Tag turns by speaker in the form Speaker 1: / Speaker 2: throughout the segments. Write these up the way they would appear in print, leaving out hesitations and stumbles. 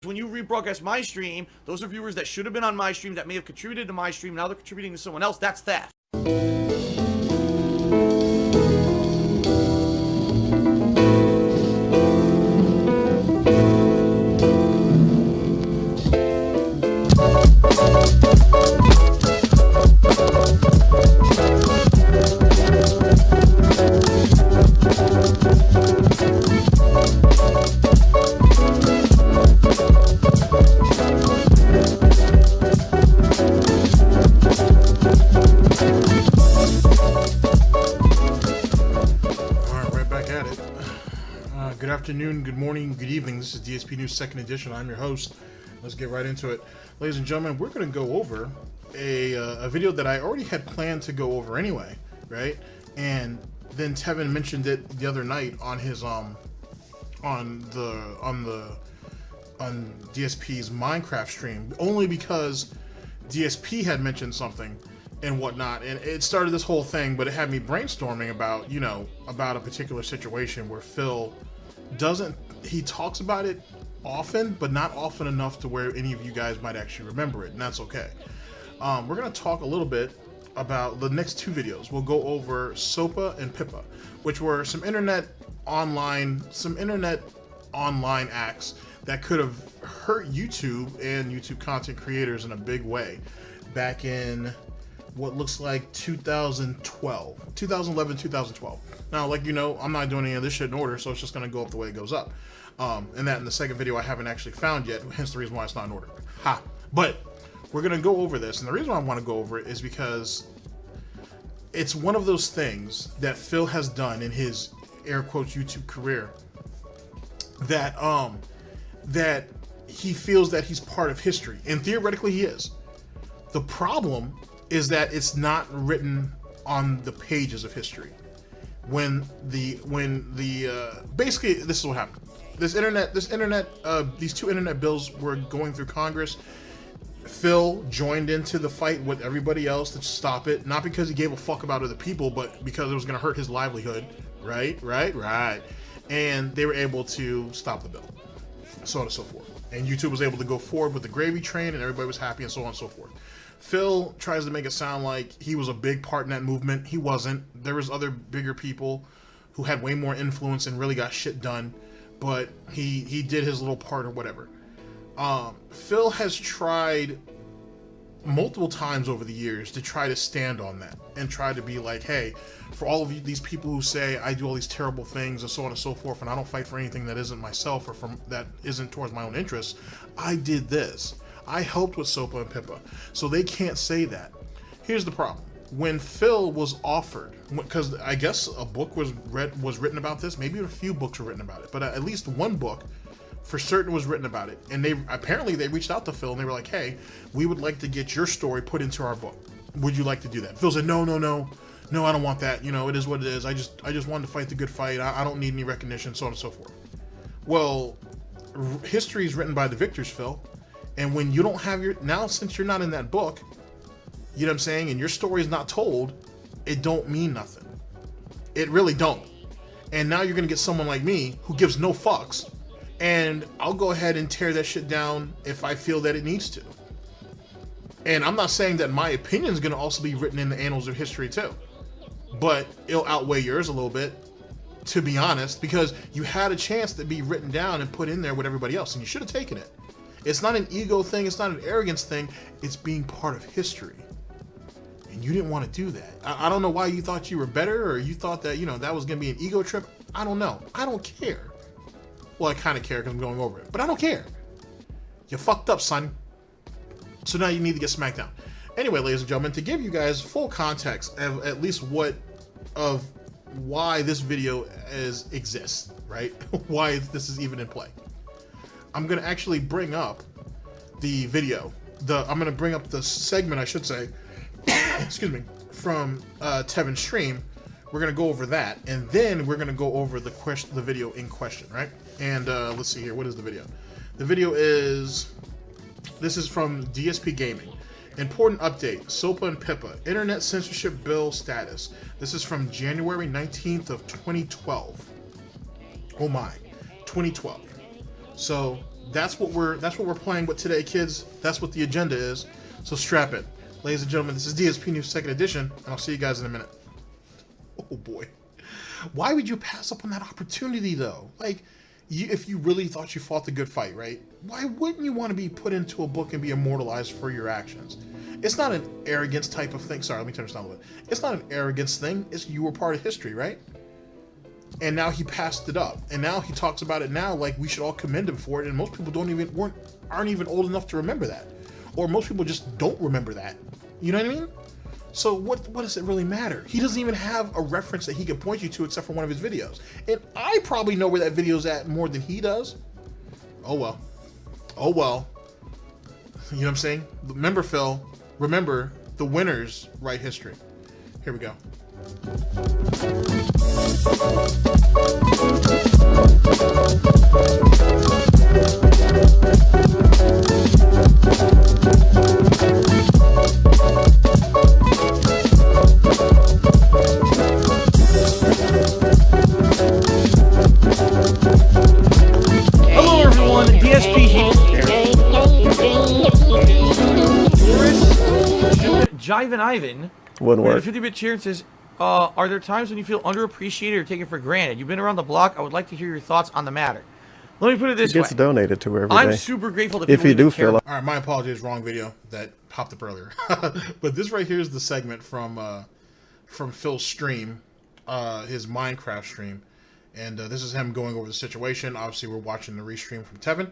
Speaker 1: When you rebroadcast my stream, those are viewers that should have been on my stream that may have contributed to my stream. Now they're contributing to someone else. That's theft.
Speaker 2: Good afternoon, good morning, good evening. This is DSP News Second Edition. I'm your host. Let's get right into it. Ladies and gentlemen, we're going to go over a video that I already had planned to go over anyway, right? And then Tevin mentioned it the other night on his on DSP's Minecraft stream, only because DSP had mentioned something and whatnot, and it started this whole thing, but it had me brainstorming about, you know, about a particular situation where Phil he talks about it often, but not often enough to where any of you guys might actually remember it, and that's okay. We're going to talk a little bit about the next two videos. We'll go over SOPA and PIPA, which were some internet online acts that could have hurt YouTube and YouTube content creators in a big way back in what looks like 2011, 2012. Now, like, you know, I'm not doing any of this shit in order, so it's just going to go up the way it goes up. And that in the second video I haven't actually found yet, hence the reason why it's not in order. Ha! But we're going to go over this, and the reason why I want to go over it is because it's one of those things that Phil has done in his air quotes YouTube career that that he feels that he's part of history, and theoretically he is. The problem is that it's not written on the pages of history. Basically, this is what happened. These two internet bills were going through Congress. Phil joined into the fight with everybody else to stop it, not because he gave a fuck about other people, but because it was going to hurt his livelihood. Right. And they were able to stop the bill, so on and so forth. And YouTube was able to go forward with the gravy train, and everybody was happy, and so on and so forth. Phil tries to make it sound like he was a big part in that movement. He wasn't. There was other bigger people who had way more influence and really got shit done, but he did his little part or whatever. Phil has tried multiple times over the years to try to stand on that and try to be like, hey, for all of you, these people who say I do all these terrible things and so on and so forth, and I don't fight for anything that isn't myself or that isn't towards my own interests, I did this. I helped with SOPA and PIPA, so they can't say that. Here's the problem. When Phil was offered, because I guess a book was written about this, maybe a few books were written about it, but at least one book for certain was written about it, and they reached out to Phil and they were like, hey, we would like to get your story put into our book. Would you like to do that? Phil said, no, I don't want that. You know, it is what it is. I just wanted to fight the good fight. I don't need any recognition, so on and so forth. Well, history is written by the victors, Phil. And when you don't have since you're not in that book, you know what I'm saying, and your story is not told, it don't mean nothing. It really don't. And now you're going to get someone like me who gives no fucks, and I'll go ahead and tear that shit down if I feel that it needs to. And I'm not saying that my opinion is going to also be written in the annals of history too, but it'll outweigh yours a little bit, to be honest, because you had a chance to be written down and put in there with everybody else, and you should have taken it. It's not an ego thing, it's not an arrogance thing, it's being part of history. And you didn't want to do that. I don't know why you thought you were better, or you thought that, you know, that was going to be an ego trip. I don't know. I don't care. Well, I kind of care because I'm going over it, but I don't care. You fucked up, son. So now you need to get smacked down. Anyway, ladies and gentlemen, to give you guys full context of at least why this video exists, right? Why this is even in play. I'm going to actually bring up the video. I'm going to bring up the segment, I should say, excuse me, from Tevin's stream. We're going to go over that, and then we're going to go over the video in question, right? And let's see here. What is the video? The video is... This is from DSPGaming. Important update, SOPA and PIPA, Internet Censorship Bill status. This is from January 19th of 2012. Oh my, 2012. So That's what we're playing with today, kids. That's what the agenda is. So strap in. Ladies and gentlemen, this is DSP News 2nd edition, and I'll see you guys in a minute. Oh boy. Why would you pass up on that opportunity though? Like, if you really thought you fought the good fight, right? Why wouldn't you want to be put into a book and be immortalized for your actions? It's not an arrogance type of thing. Sorry, let me turn this down a little bit. It's not an arrogance thing. It's you were part of history, right? And now he passed it up, and now he talks about it now like we should all commend him for it. And most people aren't even old enough to remember that, or most people just don't remember that. You know what I mean? So what does it really matter? He doesn't even have a reference that he can point you to except for one of his videos, and I probably know where that video's at more than he does. Oh well. Oh well. You know what I'm saying? Remember, Phil. Remember, the winners write history. Here we go.
Speaker 1: Hello everyone, DSP here. Jive and Ivan.
Speaker 3: Wouldn't work.
Speaker 1: 50-bit cheer and says, are there times when you feel underappreciated or taken for granted? You've been around the block. I would like to hear your thoughts on the matter. Let me put it this way.
Speaker 3: It gets donated to every day.
Speaker 1: I'm super grateful that
Speaker 3: if
Speaker 1: people
Speaker 3: you do
Speaker 1: even care.
Speaker 3: feel
Speaker 2: All right, my apologies, wrong video that popped up earlier. But this right here is the segment from Phil's stream, his Minecraft stream, and this is him going over the situation. Obviously, we're watching the restream from Tevin,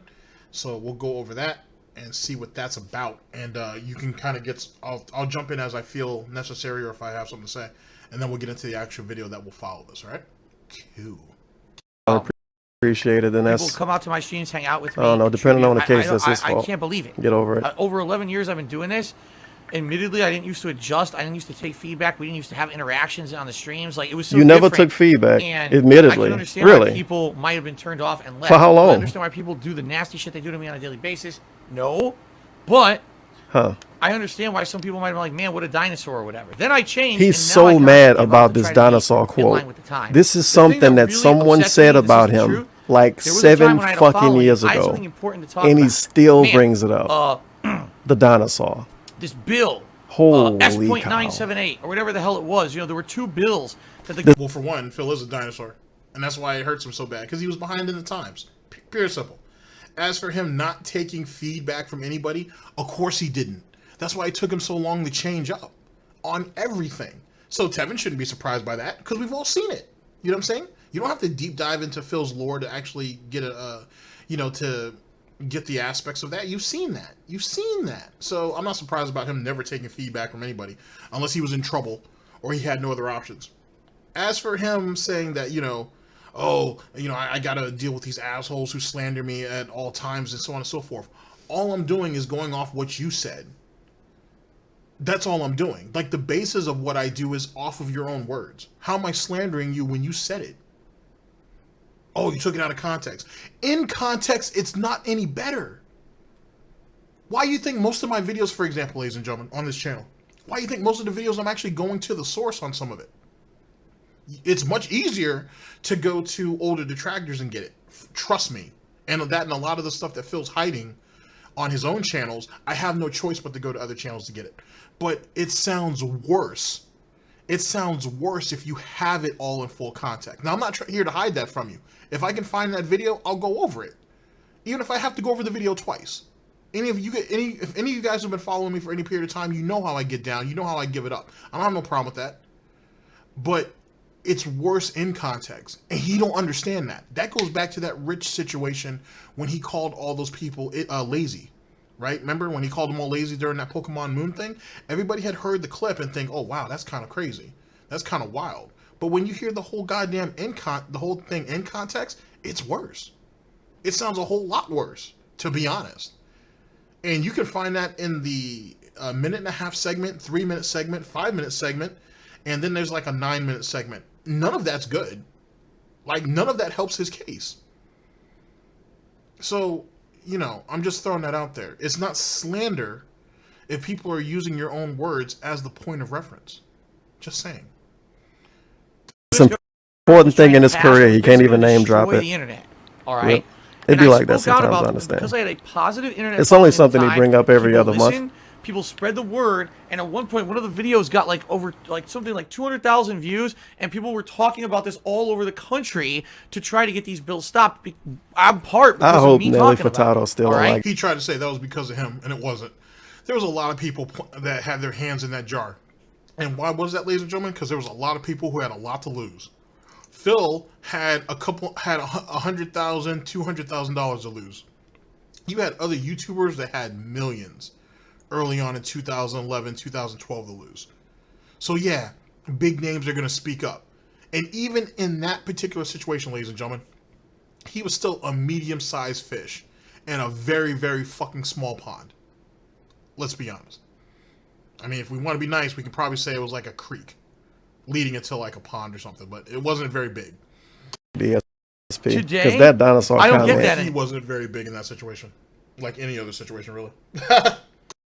Speaker 2: so we'll go over that and see what that's about. And you can kind of get. I'll jump in as I feel necessary or if I have something to say, and then we'll get into the actual video that will follow this. All right? Cool.
Speaker 3: appreciate it, then that's...
Speaker 1: People come out to my streams, hang out with me.
Speaker 3: I don't know, depending on the case, that's his fault.
Speaker 1: I can't believe it.
Speaker 3: Get over it.
Speaker 1: Over 11 years I've been doing this. Admittedly, I didn't used to adjust. I didn't used to take feedback. We didn't used to have interactions on the streams. Like, it was so
Speaker 3: You never
Speaker 1: different.
Speaker 3: took feedback,
Speaker 1: And
Speaker 3: admittedly.
Speaker 1: I can understand
Speaker 3: really?
Speaker 1: why people might have been turned off and left.
Speaker 3: For how long?
Speaker 1: I understand why people do the nasty shit they do to me on a daily basis. No. But...
Speaker 3: Huh.
Speaker 1: I understand why some people might be like, man, what a dinosaur or whatever. Then I changed.
Speaker 3: He's so mad about this dinosaur quote. This is something that someone said about him like 7 fucking years ago. And he still brings it up. The dinosaur.
Speaker 1: This bill.
Speaker 3: Holy
Speaker 1: S.978 or whatever the hell it was. You know, there were two bills.
Speaker 2: Well, for one, Phil is a dinosaur. And that's why it hurts him so bad. Because he was behind in the times. Pure and simple. As for him not taking feedback from anybody, of course he didn't. That's why it took him so long to change up on everything. So Tevin shouldn't be surprised by that because we've all seen it. You know what I'm saying? You don't have to deep dive into Phil's lore to actually get to get the aspects of that. You've seen that. You've seen that. So I'm not surprised about him never taking feedback from anybody unless he was in trouble or he had no other options. As for him saying that, I gotta deal with these assholes who slander me at all times and so on and so forth. All I'm doing is going off what you said. That's all I'm doing. Like, the basis of what I do is off of your own words. How am I slandering you when you said it? Oh, you took it out of context. In context, it's not any better. Why do you think most of my videos, for example, ladies and gentlemen, on this channel, why do you think most of the videos I'm actually going to the source on some of it? It's much easier to go to older detractors and get it. Trust me. And that and a lot of the stuff that Phil's hiding on his own channels, I have no choice but to go to other channels to get it. But it sounds worse. It sounds worse if you have it all in full context. Now, I'm not here to hide that from you. If I can find that video, I'll go over it. Even if I have to go over the video twice. If any of you guys have been following me for any period of time, you know how I get down. You know how I give it up. I don't have no problem with that. But it's worse in context. And he don't understand that. That goes back to that Rich situation when he called all those people lazy. Right? Remember when he called them all lazy during that Pokemon Moon thing? Everybody had heard the clip and think, oh, wow, that's kind of crazy. That's kind of wild. But when you hear the whole goddamn the whole thing in context, it's worse. It sounds a whole lot worse, to be honest. And you can find that in the 1.5-minute segment, 3-minute segment, 5-minute segment, and then there's like a 9-minute segment. None of that's good. Like, none of that helps his case. So, I'm just throwing that out there. It's not slander if people are using your own words as the point of reference. Just saying.
Speaker 3: It's an important thing in his career. He can't even name drop it.
Speaker 1: The internet. All right.
Speaker 3: Yep. It'd be like that sometimes, I understand.
Speaker 1: Because I had a positive internet.
Speaker 3: It's only something they bring up every other month.
Speaker 1: People spread the word, and at one point, one of the videos got like something like 200,000 views, and people were talking about this all over the country to try to get these bills stopped. I'm part.
Speaker 3: I hope Nelly Furtado still like.
Speaker 2: He tried to say that was because of him, and it wasn't. There was a lot of people that had their hands in that jar, and why was that, ladies and gentlemen? Because there was a lot of people who had a lot to lose. Phil had $100,000, $200,000 to lose. You had other YouTubers that had millions early on in 2011, 2012 to lose. So yeah, big names are going to speak up. And even in that particular situation, ladies and gentlemen, he was still a medium-sized fish in a very, very fucking small pond. Let's be honest. I mean, if we want to be nice, we can probably say it was like a creek leading into like a pond or something, but it wasn't very big.
Speaker 3: DSP. Because that dinosaur
Speaker 1: I don't get that.
Speaker 2: He wasn't very big in that situation. Like any other situation, really.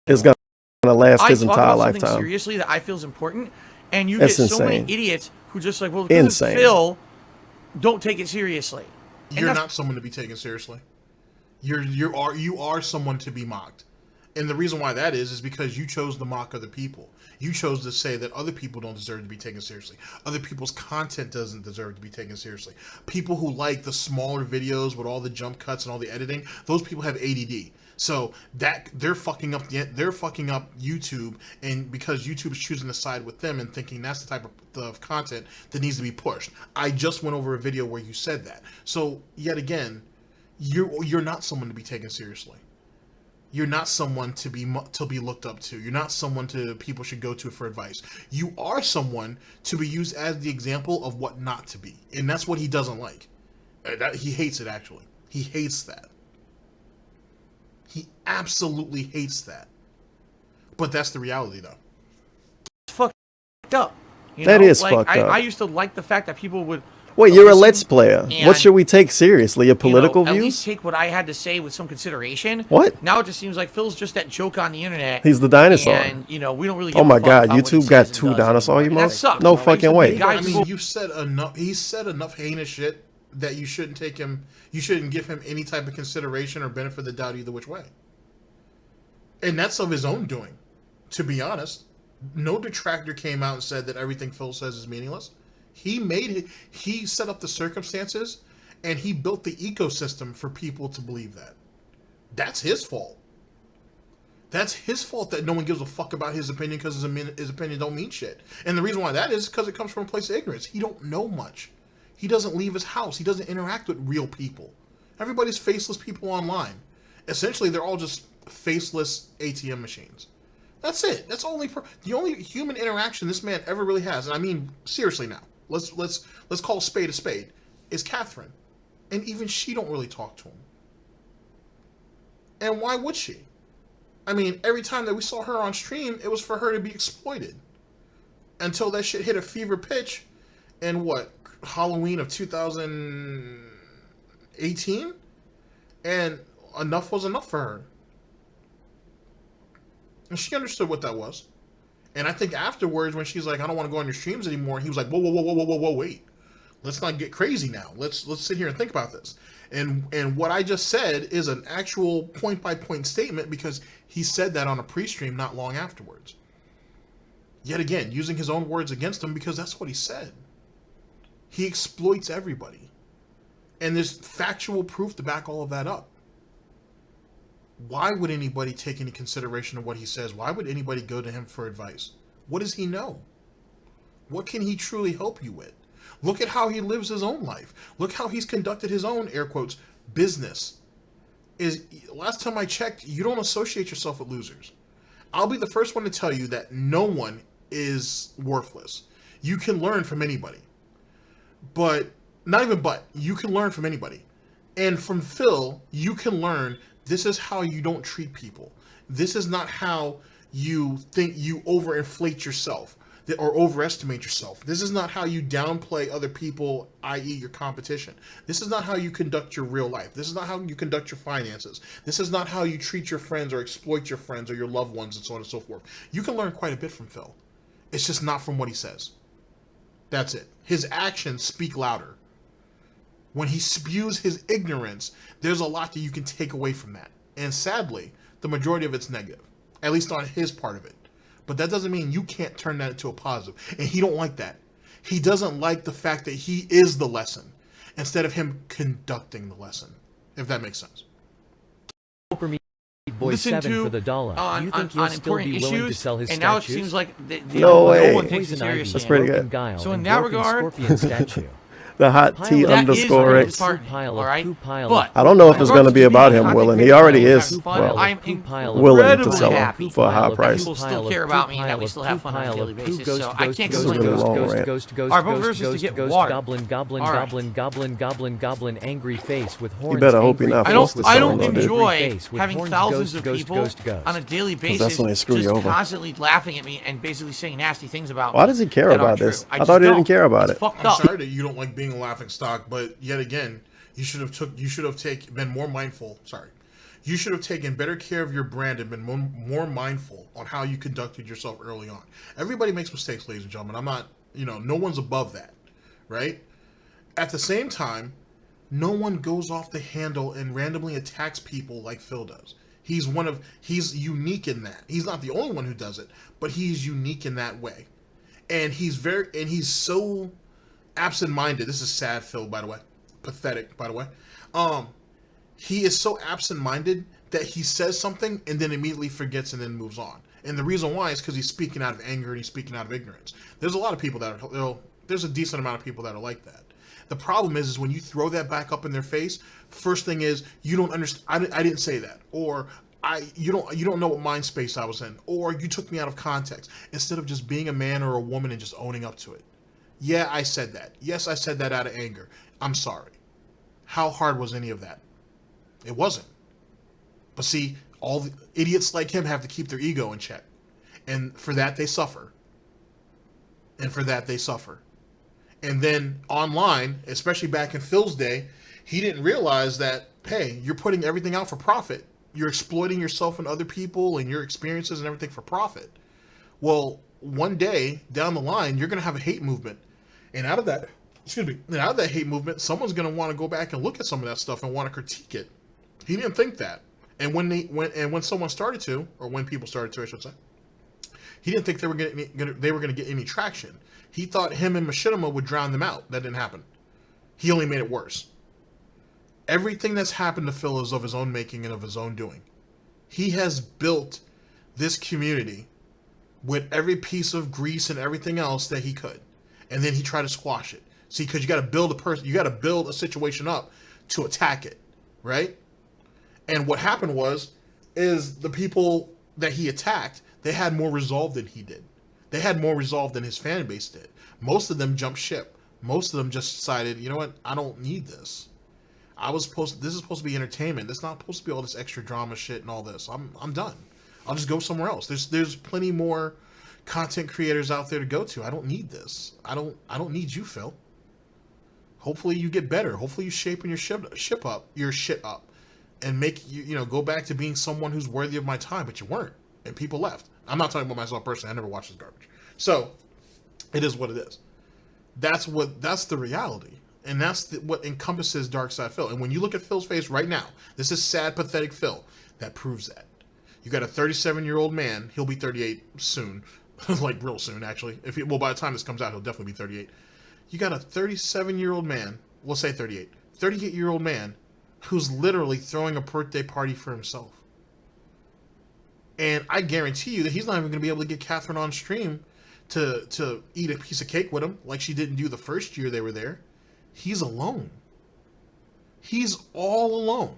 Speaker 3: It's going to last his entire lifetime.
Speaker 1: Seriously, that I feel is important, and you get so many idiots who just like, well, because it's Phil, don't take it seriously.
Speaker 2: You're not someone to be taken seriously. You are someone to be mocked, and the reason why that is because you chose to mock other people. You chose to say that other people don't deserve to be taken seriously. Other people's content doesn't deserve to be taken seriously. People who like the smaller videos with all the jump cuts and all the editing, those people have ADD. So that they're fucking up YouTube, and because YouTube is choosing to side with them and thinking that's the type of content that needs to be pushed. I just went over a video where you said that. So yet again, you're not someone to be taken seriously. You're not someone to be looked up to. You're not someone people should go to for advice. You are someone to be used as the example of what not to be, and that's what he doesn't like. He hates it, actually. He hates that. He absolutely hates that. But that's the reality, though.
Speaker 1: It's fucked up.
Speaker 3: That is fucked up.
Speaker 1: I used to like the fact that people would...
Speaker 3: Wait, you're a Let's Player. What should we take seriously? Your political views?
Speaker 1: At least take what I had to say with some consideration.
Speaker 3: What?
Speaker 1: Now it just seems like Phil's just that joke on the internet.
Speaker 3: He's the dinosaur.
Speaker 1: And, we don't really
Speaker 3: Oh my god, YouTube got 2 dinosaur emotes? No fucking way.
Speaker 2: I mean, you said enough. He said enough heinous shit that you shouldn't take him. You shouldn't give him any type of consideration or benefit of the doubt either which way. And that's of his own doing, to be honest. No detractor came out and said that everything Phil says is meaningless. He set up the circumstances, and he built the ecosystem for people to believe that. That's his fault. That's his fault that no one gives a fuck about his opinion because his opinion don't mean shit. And the reason why that is because it comes from a place of ignorance. He don't know much. He doesn't leave his house. He doesn't interact with real people. Everybody's faceless people online. Essentially, they're all just faceless ATM machines. That's it. That's the only human interaction this man ever really has. And I mean, seriously now. Let's call a spade, is Catherine. And even she don't really talk to him. And why would she? I mean, every time that we saw her on stream, it was for her to be exploited. Until that shit hit a fever pitch in Halloween of 2018? And enough was enough for her. And she understood what that was. And I think afterwards, when she's like, I don't want to go on your streams anymore, he was like, whoa, wait. Let's not get crazy now. Let's sit here and think about this. And what I just said is an actual point-by-point statement because he said that on a pre-stream not long afterwards. Yet again, using his own words against him because that's what he said. He exploits everybody. And there's factual proof to back all of that up. Why would anybody take any consideration of what he says? Why would anybody go to him for advice? What does he know? What can he truly help you with? Look at how he lives his own life. Look how he's conducted his own, air quotes, business. Last time I checked, you don't associate yourself with losers. I'll be the first one to tell you that no one is worthless. You can learn from anybody. You can learn from anybody. And from Phil, you can learn this is how you don't treat people. This is not how you think you overinflate yourself or overestimate yourself. This is not how you downplay other people, i.e. your competition. This is not how you conduct your real life. This is not how you conduct your finances. This is not how you treat your friends or exploit your friends or your loved ones and so on and so forth. You can learn quite a bit from Phil. It's just not from what he says. That's it. His actions speak louder. when he spews his ignorance, there's a lot that you can take away from that. And sadly, the majority of it's negative, at least on his part of it. But that doesn't mean you can't turn that into a positive. And he don't like that. He doesn't like the fact that he is the lesson instead of him conducting the lesson, if that makes sense.
Speaker 1: Listen to on important issues, and now it seems like
Speaker 3: no
Speaker 1: one takes it seriously.
Speaker 3: That's pretty good.
Speaker 1: So in that regard,
Speaker 3: the hot T underscore X.
Speaker 1: All right, but
Speaker 3: I don't know if it's going to be about him willing. He already is willing to sell them for a high price.
Speaker 1: People still care about me, and that we still have fun on a daily basis. So I can't complain. Our vote is to get water.
Speaker 4: Goblin, angry face with horns.
Speaker 3: You better hope you're not forced to sell
Speaker 1: I don't
Speaker 3: them,
Speaker 1: enjoy having thousands of people on a daily basis just constantly laughing at me and basically saying nasty things about me.
Speaker 3: Why does he care about this? I thought he didn't care about it.
Speaker 2: I'm sorry that you don't like being a laughing stock, but yet again, you should have been more mindful. Sorry, you should have taken better care of your brand and been more mindful on how you conducted yourself early on. Everybody makes mistakes, ladies and gentlemen. I'm not, no one's above that, right? At the same time, no one goes off the handle and randomly attacks people like Phil does. He's unique in that. He's not the only one who does it, but he's unique in that way, and he's so absent-minded. This is sad, Phil, by the way. Pathetic, by the way. He is so absent-minded that he says something and then immediately forgets and then moves on. And the reason why is because he's speaking out of anger and he's speaking out of ignorance. There's a lot of people that are, there's a decent amount of people that are like that. The problem is when you throw that back up in their face, first thing is, you don't understand, I didn't say that, or you don't know what mind space I was in, or you took me out of context, instead of just being a man or a woman and just owning up to it. Yeah, I said that. Yes, I said that out of anger. I'm sorry. How hard was any of that? It wasn't. But see, all the idiots like him have to keep their ego in check. And for that, they suffer. And then online, especially back in Phil's day, he didn't realize that, hey, you're putting everything out for profit. You're exploiting yourself and other people and your experiences and everything for profit. Well, one day down the line, you're going to have a hate movement. And out of that, hate movement, someone's going to want to go back and look at some of that stuff and want to critique it. He didn't think that. And when someone started to, or when people started to, I should say, he didn't think they were going to get any traction. He thought him and Machinima would drown them out. That didn't happen. He only made it worse. Everything that's happened to Phil is of his own making and of his own doing. He has built this community with every piece of grease and everything else that he could. And then he tried to squash it. See, because you got to build a situation up to attack it, right? And what happened is the people that he attacked, they had more resolve than he did. They had more resolve than his fan base did. Most of them jumped ship. Most of them just decided, you know what, I don't need this. This is supposed to be entertainment. It's not supposed to be all this extra drama shit and all this. I'm done. I'll just go somewhere else. There's plenty more content creators out there to go to. I don't need this. I don't need you, Phil. Hopefully you get better. Hopefully you shape your shit up and make go back to being someone who's worthy of my time, but you weren't. And people left. I'm not talking about myself personally. I never watched this garbage. So it is what it is. That's the reality. And that's what encompasses Darksydephil. And when you look at Phil's face right now, this is sad, pathetic Phil. That proves that. You got a 37-year-old man. He'll be 38 soon. Like real soon, actually. By the time this comes out, he'll definitely be 38. You got a 37-year-old man. We'll say 38. 38-year-old man who's literally throwing a birthday party for himself. And I guarantee you that he's not even going to be able to get Catherine on stream to eat a piece of cake with him like she didn't do the first year they were there. He's alone. He's all alone.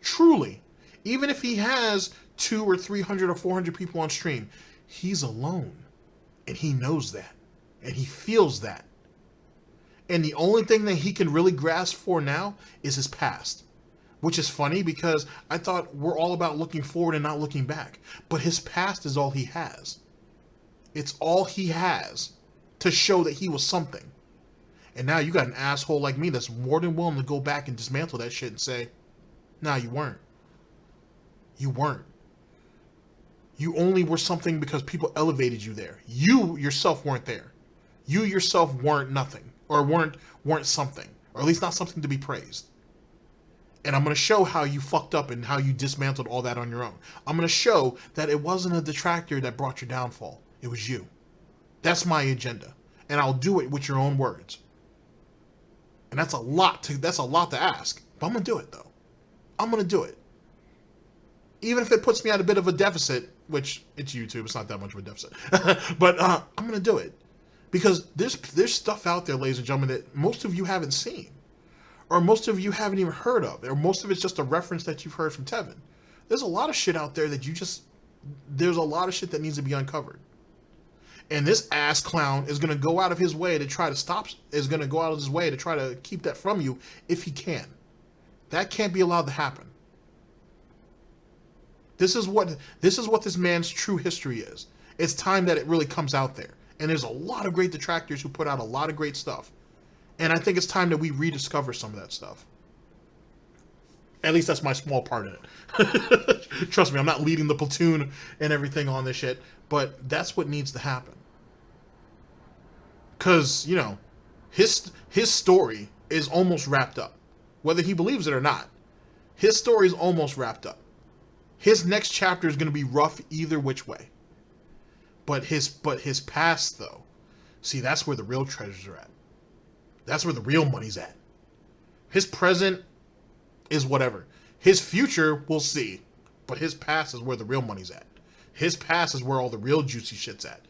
Speaker 2: Truly. Even if he has 200 or 300 or 400 people on stream, he's alone. And he knows that. And he feels that. And the only thing that he can really grasp for now is his past. Which is funny because I thought we're all about looking forward and not looking back. But his past is all he has. It's all he has to show that he was something. And now you got an asshole like me that's more than willing to go back and dismantle that shit and say, nah, you weren't. You weren't. You only were something because people elevated you there. You yourself weren't there. You yourself weren't nothing. Or weren't something. or at least not something to be praised. And I'm going to show how you fucked up and how you dismantled all that on your own. I'm going to show that it wasn't a detractor that brought your downfall. It was you. That's my agenda. And I'll do it with your own words. And that's a lot to ask. But I'm going to do it, though. I'm going to do it. Even if it puts me at a bit of a deficit, which it's YouTube, it's not that much of a deficit. But I'm going to do it. Because there's stuff out there, ladies and gentlemen, that most of you haven't seen. Or most of you haven't even heard of. Or most of it's just a reference that you've heard from Tevin. There's a lot of shit out there that there's a lot of shit that needs to be uncovered. And this ass clown is going to go out of his way to try to keep that from you if he can. That can't be allowed to happen. This is what this man's true history is. It's time that it really comes out there. And there's a lot of great detractors who put out a lot of great stuff. And I think it's time that we rediscover some of that stuff. At least that's my small part in it. Trust me, I'm not leading the platoon and everything on this shit, but that's what needs to happen. Because, you know, his story is almost wrapped up. Whether he believes it or not, his story is almost wrapped up. His next chapter is going to be rough either which way. But his past, though, see, that's where the real treasures are at. That's where the real money's at. His present is whatever. His future, we'll see. But his past is where the real money's at. His past is where all the real juicy shit's at.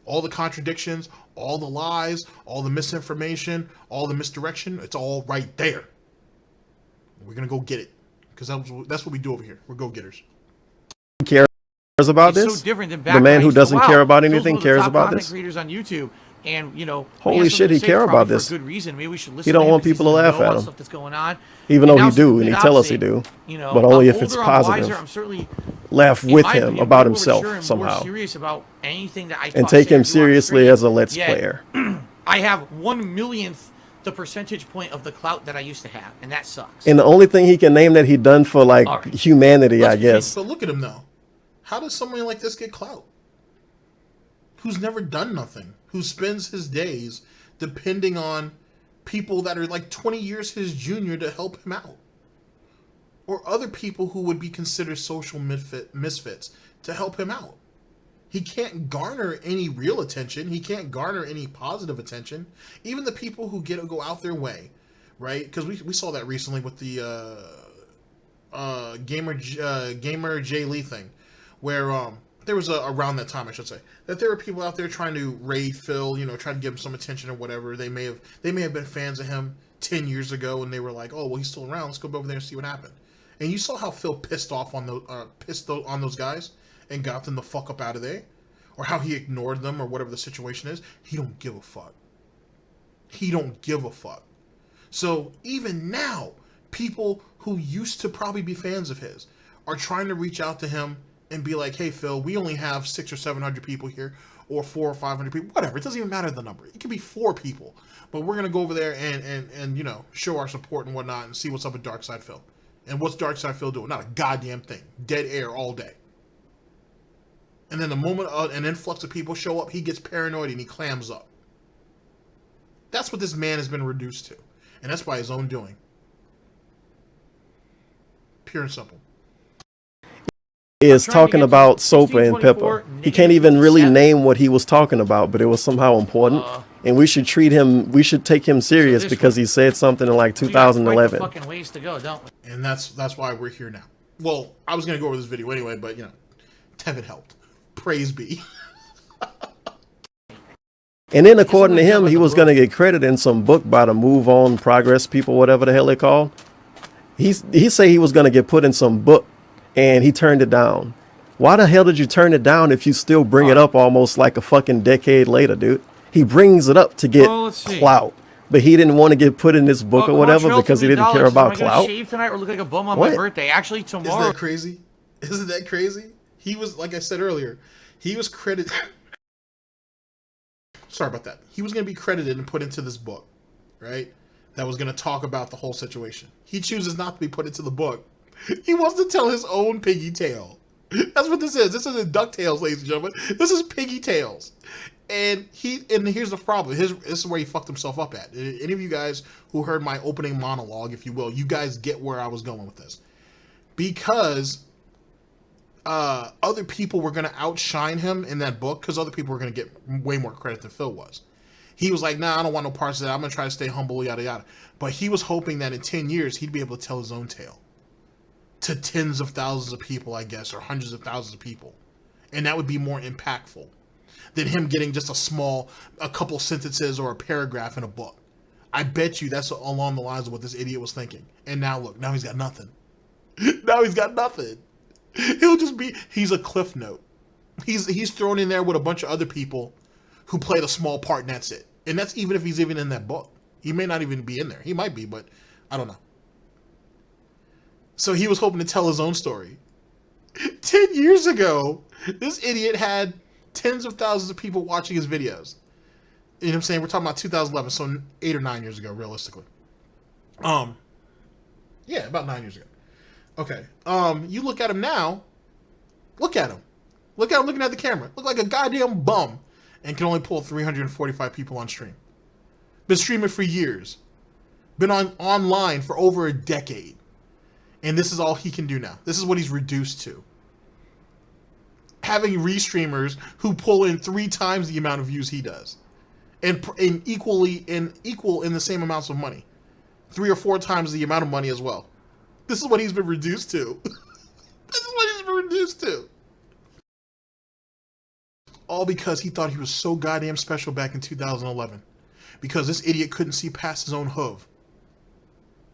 Speaker 2: All the contradictions, all the lies, all the misinformation, all the misdirection, it's all right there. We're going to go get it. Because that's what we do over here. We're go-getters.
Speaker 3: Cares about
Speaker 1: it's
Speaker 3: this?
Speaker 1: So different than
Speaker 3: the man who doesn't care about anything cares about this?
Speaker 1: Creators on YouTube. And, you know,
Speaker 3: holy shit, he care about this.
Speaker 1: For good reason. Maybe we should listen
Speaker 3: he don't
Speaker 1: to
Speaker 3: want people to laugh at him.
Speaker 1: Stuff that's going on.
Speaker 3: Even though he do, and he tell us he do.
Speaker 1: You know,
Speaker 3: but only if it's
Speaker 1: older,
Speaker 3: positive.
Speaker 1: I'm certainly,
Speaker 3: laugh with him
Speaker 1: opinion,
Speaker 3: about himself
Speaker 1: mature and
Speaker 3: somehow.
Speaker 1: More serious about anything that I
Speaker 3: and take him seriously as a Let's Player.
Speaker 1: I have 1/1,000,000th the percentage point of the clout that I used to have, and that sucks.
Speaker 3: And the only thing he can name that he done for like humanity, I guess.
Speaker 2: But look at him though. How does somebody like this get clout? Who's never done nothing? Who spends his days depending on people that are like 20 years his junior to help him out? Or other people who would be considered social misfits to help him out. He can't garner any real attention. He can't garner any positive attention. Even the people who go out their way, right? Because we saw that recently with the Gamer J Lee thing, where there was around that time, I should say, that there were people out there trying to raid Phil, you know, trying to give him some attention or whatever. They may have been fans of him 10 years ago, and they were like, oh well, he's still around. Let's go over there and see what happened. And you saw how Phil pissed off on those guys and got them the fuck up out of there, or how he ignored them, or whatever the situation is. He don't give a fuck. He don't give a fuck. So even now, people who used to probably be fans of his are trying to reach out to him and be like, hey Phil, we only have 600 or 700 people here, or 400 or 500 people, whatever. It doesn't even matter the number. It could be 4 people, but we're gonna go over there and you know, show our support and whatnot, and see what's up with Darksydephil. And what's Darksydephil doing? Not a goddamn thing. Dead air all day. And then the moment an influx of people show up, he gets paranoid and he clams up. That's what this man has been reduced to, and that's by his own doing. Pure and simple.
Speaker 3: Is talking about SOPA and PIPA. He can't even really name what he was talking about, but it was somehow important, and we should take him serious because he said something in like 2011.
Speaker 1: Fucking ways to go, don't we?
Speaker 2: And that's why we're here now. Well, I was gonna go over this video anyway, but you know, Tevin helped. Praise be.
Speaker 3: And then according to him, he was gonna get credit in some book by the Move On Progress people, whatever the hell they called. He said he was gonna get put in some book, and he turned it down. Why the hell did you turn it down if you still bring it up almost like a fucking decade later, dude? He brings it up to get clout, but he didn't want to get put in this book or whatever because he didn't care about clout.
Speaker 1: Shave tonight or look like a bum on my birthday? Actually, tomorrow.
Speaker 2: Isn't that crazy? Isn't that crazy? He was, like I said earlier, he was credited. Sorry about that. He was going to be credited and put into this book, right? That was going to talk about the whole situation. He chooses not to be put into the book. He wants to tell his own piggy tale. That's what this is. This isn't DuckTales, ladies and gentlemen. This is Piggy Tales. And here's the problem. This is where he fucked himself up at. Any of you guys who heard my opening monologue, if you will, you guys get where I was going with this. Because other people were going to outshine him in that book, because other people were going to get way more credit than Phil was. He was like, nah, I don't want no parts of that. I'm going to try to stay humble, yada, yada. But he was hoping that in 10 years, he'd be able to tell his own tale to tens of thousands of people, I guess, or hundreds of thousands of people. And that would be more impactful than him getting just a couple sentences or a paragraph in a book. I bet you that's along the lines of what this idiot was thinking. And now look, now he's got nothing. Now he's got nothing. He's a cliff note. He's thrown in there with a bunch of other people who played a small part, and that's it. And that's even if he's even in that book. He may not even be in there. He might be, but I don't know. So he was hoping to tell his own story. 10 years ago, this idiot had tens of thousands of people watching his videos. You know what I'm saying? We're talking about 2011, so 8 or 9 years ago, realistically. Yeah, about 9 years ago. Okay. You look at him now. Look at him. Look at him looking at the camera. Look like a goddamn bum. And can only pull 345 people on stream. Been streaming for years. Been online for over a decade. And this is all he can do now. This is what he's reduced to. Having restreamers who pull in 3 times the amount of views he does. And equal in the same amounts of money. 3 or 4 times the amount of money as well. This is what he's been reduced to. This is what he's been reduced to. All because he thought he was so goddamn special back in 2011. Because this idiot couldn't see past his own hoof.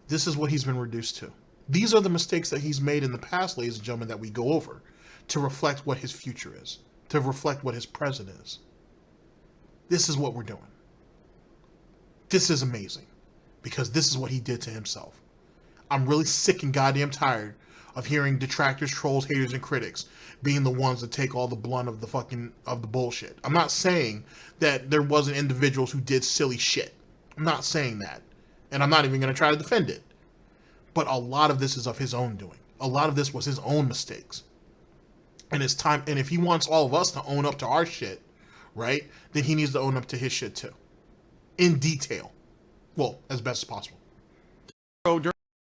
Speaker 2: This is what he's been reduced to. These are the mistakes that he's made in the past, ladies and gentlemen, that we go over to reflect what his future is, to reflect what his present is. This is what we're doing. This is amazing, because this is what he did to himself. I'm really sick and goddamn tired of hearing detractors, trolls, haters, and critics being the ones that take all the blunt of the bullshit. I'm not saying that there wasn't individuals who did silly shit. I'm not saying that. And I'm not even going to try to defend it. But a lot of this is of his own doing. A lot of this was his own mistakes. And it's time, and if he wants all of us to own up to our shit, right, then he needs to own up to his shit too. In detail. Well, as best as possible.
Speaker 1: So during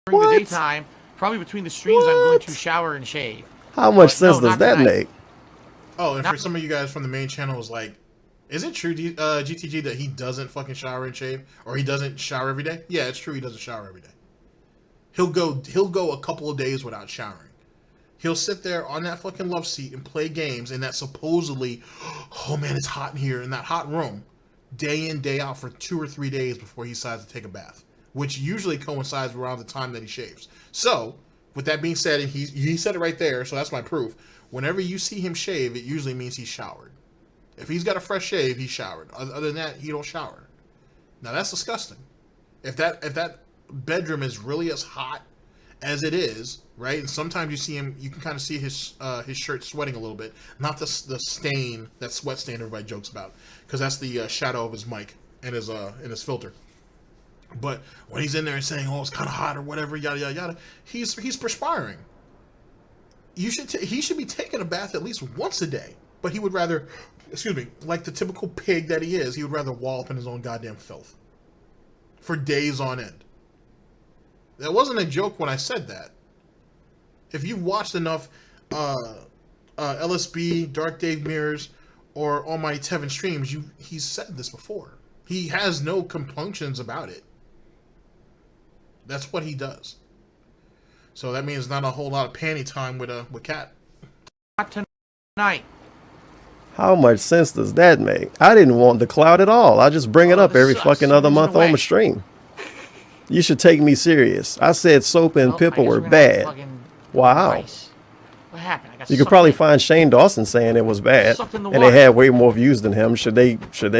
Speaker 1: the daytime, probably between the streams, I'm going to shower and shave.
Speaker 3: How much sense does that make?
Speaker 2: Oh, and for some of you guys from the main channel, was like, is it true, GTG, that he doesn't fucking shower and shave? Or he doesn't shower every day? Yeah, it's true, he doesn't shower every day. He'll go a couple of days without showering. He'll sit there on that fucking love seat and play games in that supposedly, oh man, it's hot in here, in that hot room, day in, day out for 2 or 3 days before he decides to take a bath, which usually coincides around the time that he shaves. So, with that being said, and he said it right there, so that's my proof. Whenever you see him shave, it usually means he's showered. If he's got a fresh shave, he's showered. Other than that, he don't shower. Now that's disgusting. If that bedroom is really as hot as it is, right? And sometimes you see him, you can kind of see his shirt sweating a little bit. Not the stain, that sweat stain everybody jokes about, because that's the shadow of his mic and his filter. But when he's in there and saying, "Oh, it's kind of hot" or whatever, yada yada yada, he's perspiring. He should be taking a bath at least once a day. But he would rather, excuse me, like the typical pig that he is, he would rather wallop in his own goddamn filth for days on end. That wasn't a joke when I said that. If you've watched enough LSB, Dark Dave Mirrors, or Almighty Tevin streams, he's said this before. He has no compunctions about it. That's what he does. So that means not a whole lot of panty time with Cat.
Speaker 1: Not tonight.
Speaker 3: How much sense does that make? I didn't want the cloud at all. I just bring it up every fucking other month on my stream. You should take me serious. I said SOPA and PIPA were bad. Wow.
Speaker 1: What happened?
Speaker 3: You could probably find Shane Dawson saying it was bad, and they had way more views than him. Should they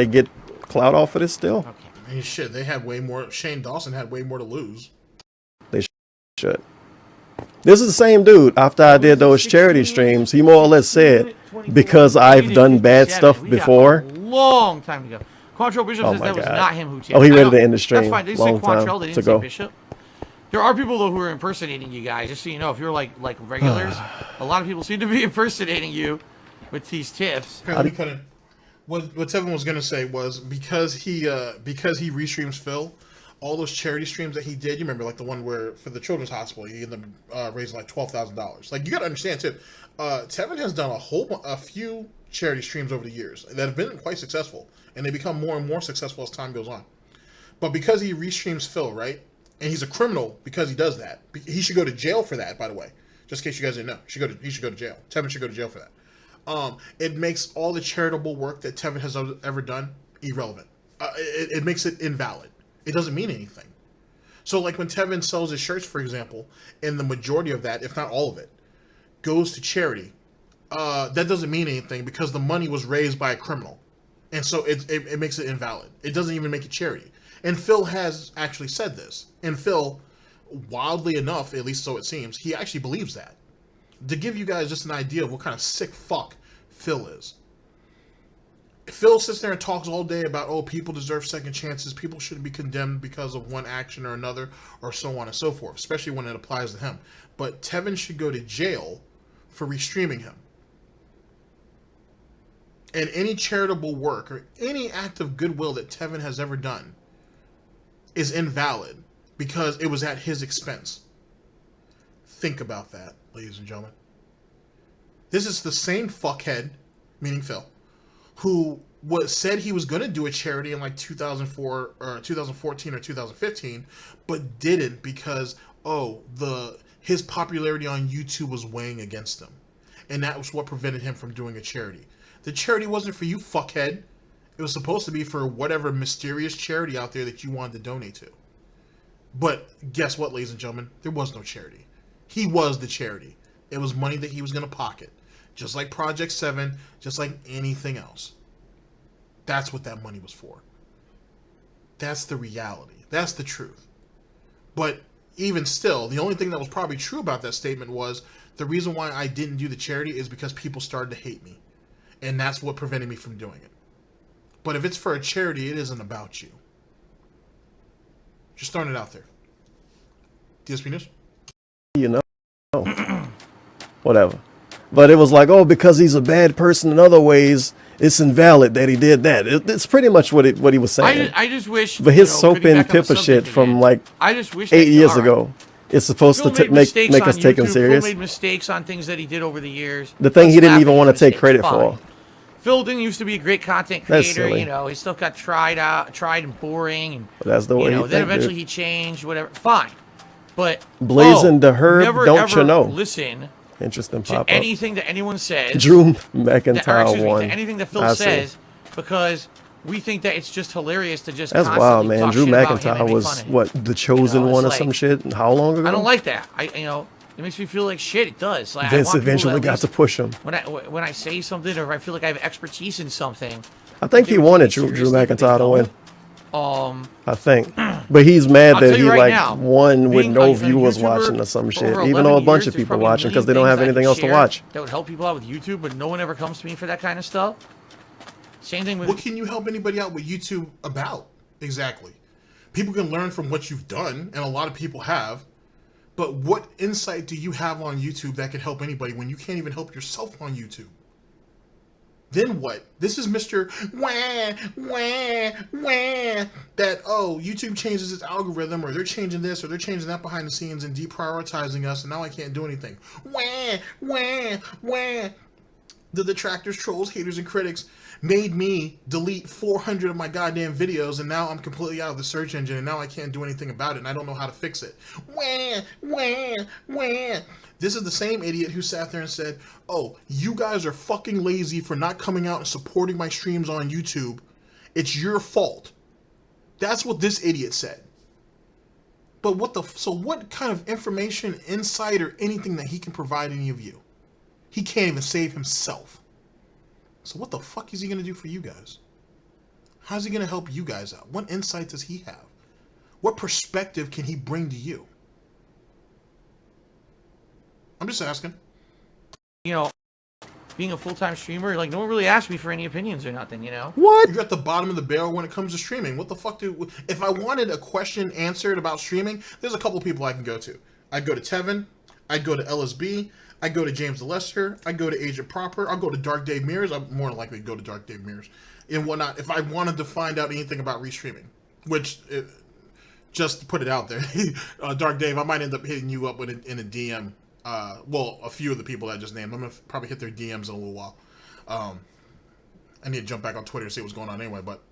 Speaker 3: get clout off of this still?
Speaker 1: Okay.
Speaker 2: I mean, shit, they had way more. Shane Dawson had way more to lose.
Speaker 3: They should. This is the same dude. After I did those charity streams, he more or less said, because I've done bad stuff before.
Speaker 1: Long time ago. Quantrell Bishop says that was not him who.
Speaker 3: Oh, he ready to end the stream.
Speaker 1: That's fine. They didn't say Quantrell. They didn't say Bishop. There are people though who are impersonating you guys. Just so you know, if you're like regulars, a lot of people seem to be impersonating you with these tips.
Speaker 2: Apparently What Tevin was gonna say was because he restreams Phil, all those charity streams that he did. You remember, like the one where for the Children's Hospital, he ended up raising like $12,000. Like you got to understand too, Tevin has done a few charity streams over the years that have been quite successful, and they become more and more successful as time goes on. But because he restreams Phil, right, and he's a criminal because he does that, he should go to jail for that. By the way, just in case you guys didn't know, he should go to jail. Tevin should go to jail for that. It makes all the charitable work that Tevin has ever done irrelevant. It makes it invalid. It doesn't mean anything. So like when Tevin sells his shirts, for example, and the majority of that, if not all of it, goes to charity, that doesn't mean anything because the money was raised by a criminal. And so it makes it invalid. It doesn't even make it charity. And Phil has actually said this. And Phil, wildly enough, at least so it seems, he actually believes that. To give you guys just an idea of what kind of sick fuck Phil is. Phil sits there and talks all day about, oh, people deserve second chances. People shouldn't be condemned because of one action or another, or so on and so forth, especially when it applies to him. But Tevin should go to jail for restreaming him. And any charitable work or any act of goodwill that Tevin has ever done is invalid because it was at his expense. Think about that, ladies and gentlemen. This is the same fuckhead, meaning Phil, who said he was going to do a charity in like 2004 or 2014 or 2015, but didn't because, his popularity on YouTube was weighing against him. And that was what prevented him from doing a charity. The charity wasn't for you, fuckhead. It was supposed to be for whatever mysterious charity out there that you wanted to donate to. But guess what, ladies and gentlemen? There was no charity. He was the charity. It was money that he was going to pocket. Just like Project 7, just like anything else. That's what that money was for. That's the reality. That's the truth. But even still, the only thing that was probably true about that statement was the reason why I didn't do the charity is because people started to hate me. And that's what prevented me from doing it. But if it's for a charity, it isn't about you. Just throwing it out there. DSP News?
Speaker 3: You know. Whatever. But it was like, oh, because he's a bad person in other ways, it's invalid that he did that. It's pretty much what he was saying.
Speaker 1: I just wish.
Speaker 3: But his SOPA and PIPA shit from like
Speaker 1: I just wish
Speaker 3: 8 years ago. It's supposed to make us take him serious.
Speaker 1: Phil made mistakes on things that he did over the years.
Speaker 3: The thing he didn't even want to take credit for.
Speaker 1: Phil didn't used to be a great content creator. You know, his stuff got tried and boring, and
Speaker 3: that's the way.
Speaker 1: Then eventually he changed. Whatever, fine. But
Speaker 3: blazing the herd, don't you know?
Speaker 1: Listen.
Speaker 3: Interesting
Speaker 1: to anything that anyone says.
Speaker 3: Drew McIntyre won.
Speaker 1: To anything that Phil says, because we think that it's just hilarious to just.
Speaker 3: That's wild, man. Drew McIntyre was what, the chosen one or some shit? And how long ago?
Speaker 1: I don't like that. It makes me feel like shit. It does. Like,
Speaker 3: Vince eventually got to push him.
Speaker 1: When I say something, or if I feel like I have expertise in something.
Speaker 3: I think he wanted Drew McIntyre to win. I think, but he's mad that he won with no viewers watching or some shit. Even though a bunch of people watching because they don't have anything else to watch.
Speaker 1: That would help people out with YouTube, but no one ever comes to me for that kind of stuff. Same thing with.
Speaker 2: What can you help anybody out with YouTube about? Exactly. People can learn from what you've done, and a lot of people have. But what insight do you have on YouTube that can help anybody when you can't even help yourself on YouTube? Then what? This is Mr. That, YouTube changes its algorithm, or they're changing this, or they're changing that behind the scenes and deprioritizing us, and now I can't do anything. The detractors, trolls, haters, and critics made me delete 400 of my goddamn videos, and now I'm completely out of the search engine, and now I can't do anything about it, and I don't know how to fix it. This is the same idiot who sat there and said, oh, you guys are fucking lazy for not coming out and supporting my streams on YouTube. It's your fault. That's what this idiot said. But so what kind of information, insight, or anything that he can provide any of you? He can't even save himself. So what the fuck is he going to do for you guys? How's he going to help you guys out? What insight does he have? What perspective can he bring to you? I'm just asking.
Speaker 1: Being a full-time streamer, like, no one really asked me for any opinions or nothing,
Speaker 3: What?
Speaker 2: You're at the bottom of the barrel when it comes to streaming. What the fuck if I wanted a question answered about streaming, there's a couple people I can go to. I'd go to Tevin. I'd go to LSB. I go to James the Lester. I go to Agent Proper. I'll go to Dark Dave Mirrors. I'm more than likely to go to Dark Dave Mirrors and whatnot if I wanted to find out anything about restreaming. Which, just to put it out there, Dark Dave, I might end up hitting you up in a DM. Well, a few of the people I just named. I'm going to probably hit their DMs in a little while. I need to jump back on Twitter to see what's going on anyway, but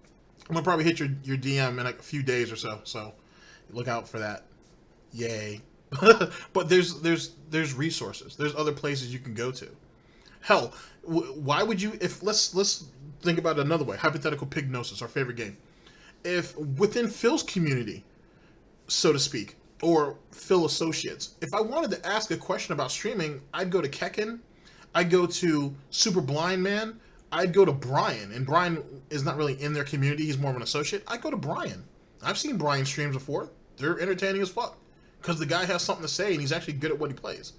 Speaker 2: I'm going to probably hit your DM in like a few days or so. So look out for that. Yay. But there's resources. There's other places you can go to. Hell, why would you, if let's think about it another way. Hypothetical Pignosis, our favorite game. If within Phil's community, so to speak, or Phil associates, if I wanted to ask a question about streaming, I'd go to Kekken, I'd go to Super Blind Man, I'd go to Brian, and Brian is not really in their community, he's more of an associate. I'd go to Brian. I've seen Brian streams before. They're entertaining as fuck. Because the guy has something to say and he's actually good at what he plays.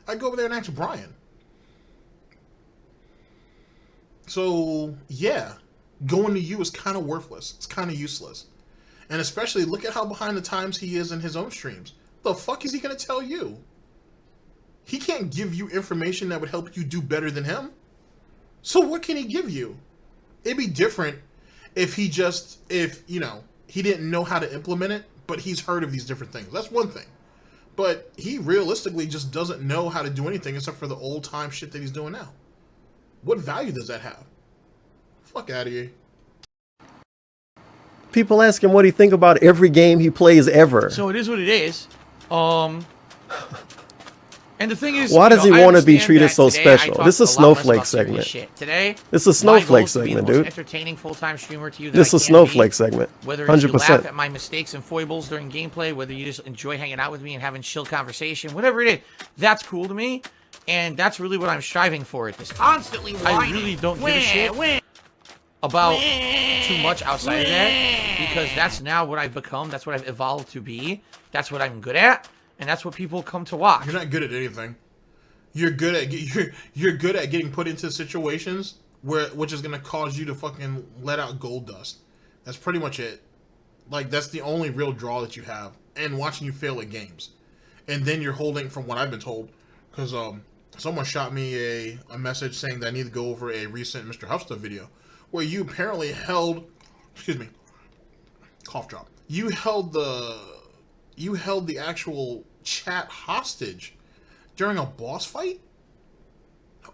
Speaker 2: I'd go over there and ask Brian. So, yeah. Going to you is kind of worthless. It's kind of useless. And especially, look at how behind the times he is in his own streams. The fuck is he going to tell you? He can't give you information that would help you do better than him. So what can he give you? It'd be different if he didn't know how to implement it, but he's heard of these different things. That's one thing. But he realistically just doesn't know how to do anything except for the old time shit that he's doing now. What value does that have? Fuck out of here.
Speaker 3: People ask him what he think about every game he plays ever.
Speaker 1: So it is what it is. And the thing is,
Speaker 3: why does he want to be treated so special? This is a snowflake segment.
Speaker 1: Today,
Speaker 3: this is a snowflake segment, dude.
Speaker 1: Entertaining full-time streamer to you.
Speaker 3: This is a snowflake segment. 100%.
Speaker 1: Whether you laugh at my mistakes and foibles during gameplay, whether you just enjoy hanging out with me and having chill conversation, whatever it is, that's cool to me, and that's really what I'm striving for at this point.
Speaker 5: Constantly whining.
Speaker 1: I really don't give a shit about too much outside of that, because that's now what I've become. That's what I've evolved to be. That's what I'm good at. And that's what people come to watch.
Speaker 2: You're not good at anything. You're good at getting put into situations which is gonna cause you to fucking let out gold dust. That's pretty much it. Like, that's the only real draw that you have. And watching you fail at games. And then you're holding, from what I've been told, because someone shot me a message saying that I need to go over a recent Mr. Huffstuff video where you apparently held, excuse me, cough drop. You held the actual chat hostage during a boss fight?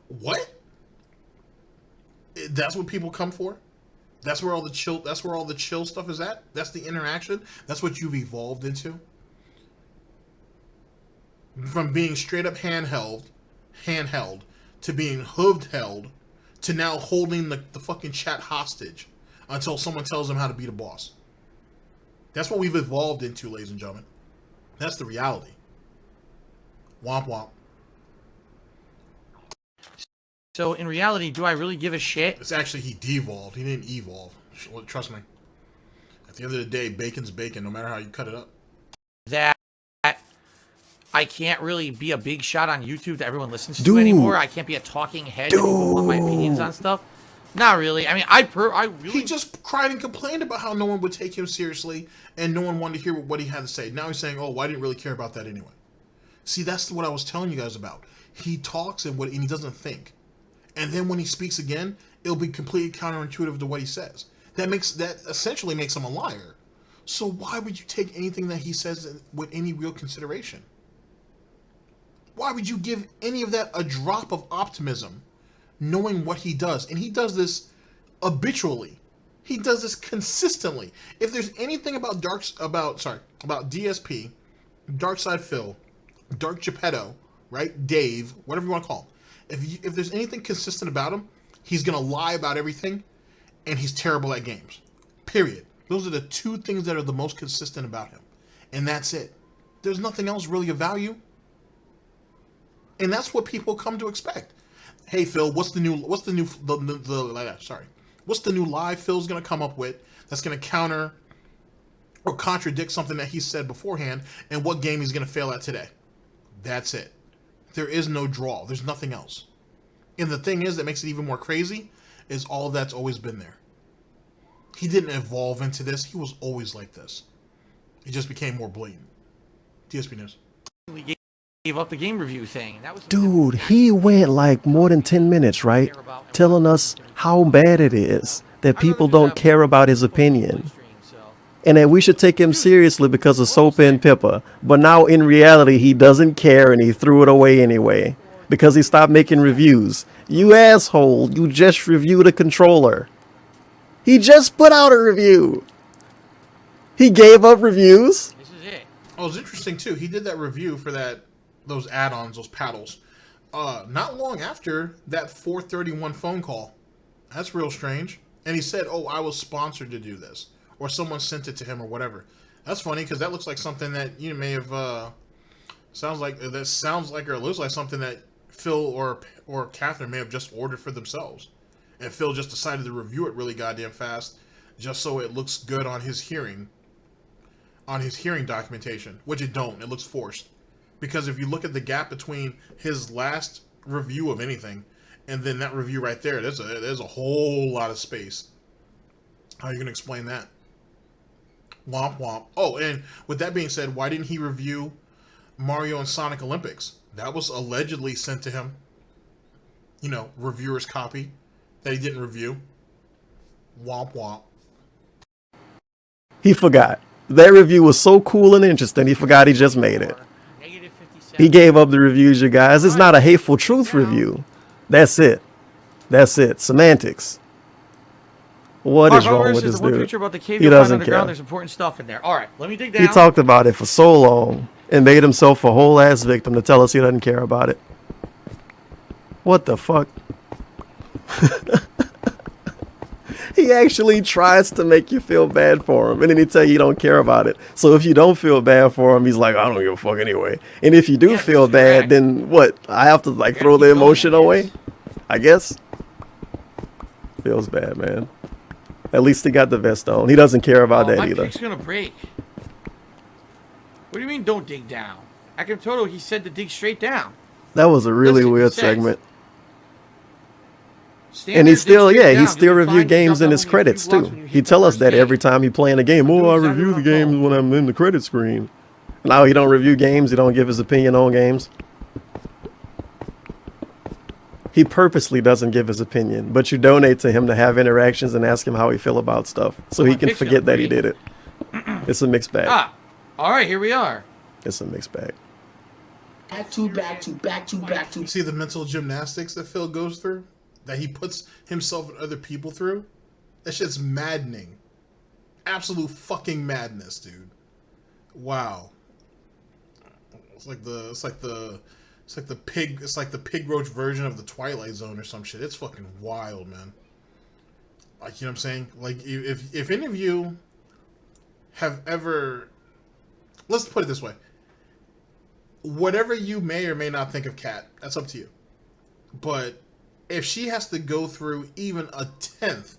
Speaker 2: What? That's what people come for? That's where all the chill stuff is at? That's the interaction? That's what you've evolved into? From being straight up handheld to being hooved held to now holding the fucking chat hostage until someone tells them how to beat a boss. That's what we've evolved into, ladies and gentlemen. That's the reality. Womp womp.
Speaker 1: So in reality, do I really give a shit?
Speaker 2: It's actually, he devolved. He didn't evolve. Trust me. At the end of the day, bacon's bacon, no matter how you cut it up.
Speaker 1: That I can't really be a big shot on YouTube that everyone listens to anymore. I can't be a talking head that people want my opinions on stuff. Not really. I mean, I really...
Speaker 2: He just cried and complained about how no one would take him seriously and no one wanted to hear what he had to say. Now he's saying, oh, well, I didn't really care about that anyway. See, that's what I was telling you guys about. He talks and he doesn't think. And then when he speaks again, it'll be completely counterintuitive to what he says. That essentially makes him a liar. So why would you take anything that he says with any real consideration? Why would you give any of that a drop of optimism, knowing what he does? And he does this habitually. He does this consistently. If there's anything about DSP, Darksydephil, Dark Geppetto, right? Dave, whatever you want to call him. If there's anything consistent about him, he's gonna lie about everything, and he's terrible at games. Period. Those are the two things that are the most consistent about him, and that's it. There's nothing else really of value, and that's what people come to expect. Hey Phil, what's the new lie Phil's gonna come up with that's gonna counter or contradict something that he said beforehand, and what game he's gonna fail at today? That's it. There is no draw. There's nothing else. And the thing is that makes it even more crazy is all that's always been there. He didn't evolve into this. He was always like this. It just became more blatant. DSP News.
Speaker 1: gave up the game review thing. That was
Speaker 3: dude, he went like more than 10 minutes, right? Telling us how bad it is that people don't care about his opinion. And that we should take him seriously because of SOPA and PIPA. But now in reality, he doesn't care and he threw it away anyway. Because he stopped making reviews. You asshole, you just reviewed a controller. He just put out a review. He gave up reviews.
Speaker 1: This is it.
Speaker 2: Oh, it was interesting too. He did that review for those add-ons, those paddles. Not long after that 431 phone call. That's real strange. And he said, "Oh, I was sponsored to do this," or someone sent it to him, or whatever. That's funny because that looks like something that you may have. Sounds like or looks like something that Phil or Catherine may have just ordered for themselves, and Phil just decided to review it really goddamn fast, just so it looks good on his hearing documentation, which it don't. It looks forced, because if you look at the gap between his last review of anything and then that review right there, there's a whole lot of space. How are you gonna explain that? Womp womp. Oh, and with that being said, why didn't he review Mario and Sonic Olympics? That was allegedly sent to him. You know, reviewer's copy that he didn't review. Womp womp.
Speaker 3: He forgot. That review was so cool and interesting, he forgot he just made it. He gave up the reviews, you guys. It's not a hateful truth review. That's it. That's it. Semantics. What is wrong with this dude? He doesn't care.
Speaker 1: There's important stuff in there. All right, let me dig down.
Speaker 3: He talked about it for so long and made himself a whole ass victim to tell us he doesn't care about it. What the fuck? He actually tries to make you feel bad for him, and then he tell you you don't care about it. So if you don't feel bad for him, he's like, I don't give a fuck anyway. And if you do feel bad, then what? I have to like throw the emotion away? I guess. Feels bad, man. At least he got the vest on. He doesn't care about that either.
Speaker 1: My pick's gonna break. What do you mean don't dig down? Akimtoto, he said to dig straight down.
Speaker 3: That was a really weird segment. And he still, he still review games in his credits too. He tell us that every time he playing a game. Oh, I review the games when I'm in the credit screen. Now he don't review games. He don't give his opinion on games. He purposely doesn't give his opinion, but you donate to him to have interactions and ask him how he feel about stuff, so he can forget that he did it. It's a mixed bag.
Speaker 1: Ah, all right, here we are.
Speaker 3: It's a mixed bag.
Speaker 2: Back to. See the mental gymnastics that Phil goes through? That he puts himself and other people through? That shit's maddening. Absolute fucking madness, dude. Wow. It's like the pig roach version of the Twilight Zone or some shit. It's fucking wild, man. Like, you know what I'm saying? Like, if any of you have ever, let's put it this way. Whatever you may or may not think of Kat, that's up to you. But if she has to go through even a tenth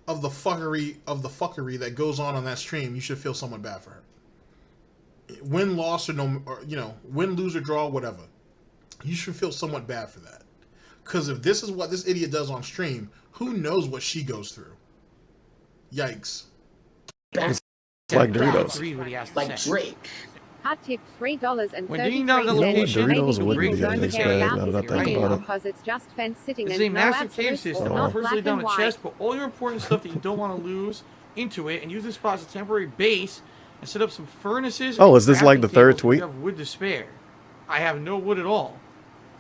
Speaker 2: of the fuckery that goes on that stream, you should feel somewhat bad for her. Win, loss, win, lose, or draw, whatever. You should feel somewhat bad for that. Because if this is what this idiot does on stream, who knows what she goes through? Yikes.
Speaker 3: It's like Doritos.
Speaker 5: Like Drake.
Speaker 6: Hot tip $3.33.
Speaker 1: When digging down the location,
Speaker 3: Doritos wouldn't be a mixed bag now that I think about it.
Speaker 6: Because it's just fence sitting
Speaker 1: this is a
Speaker 6: and
Speaker 1: massive cave system.
Speaker 3: Oh.
Speaker 1: Firstly down a chest, put all your important stuff that you don't want to lose into it, and use this spot as a temporary base, and set up some furnaces.
Speaker 3: Oh, is this like the third tweet?
Speaker 1: You have wood to spare. I have no wood at all,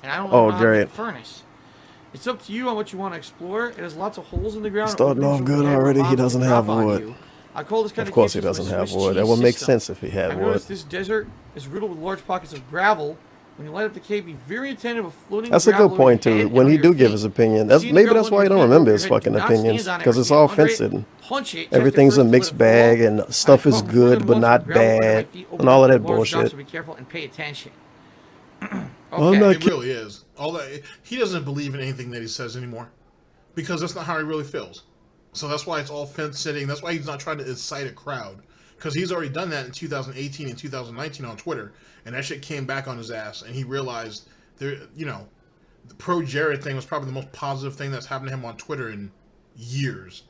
Speaker 1: and I don't
Speaker 3: know
Speaker 1: how to make a furnace. It's up to you on what you want to explore. It has lots of holes in the ground.
Speaker 3: Starting off good already. He doesn't have wood.
Speaker 1: I call this kind
Speaker 3: of course he doesn't have wood. That would make sense if he had wood.
Speaker 1: This desert is riddled with large pockets of gravel. When you light up the cave, be very attentive of floating.
Speaker 3: That's a good point too. When he do give his opinion, maybe that's why you don't remember his fucking opinions, because it's all fence sitting. Everything's a mixed bag, and stuff is good but not bad, and all of that bullshit.
Speaker 1: So be careful and pay attention.
Speaker 2: It really is. All that he doesn't believe in anything that he says anymore, because that's not how he really feels. So that's why it's all fence sitting. That's why he's not trying to incite a crowd, because he's already done that in 2018 and 2019 on Twitter, and that shit came back on his ass, and he realized the pro Jared thing was probably the most positive thing that's happened to him on Twitter in years.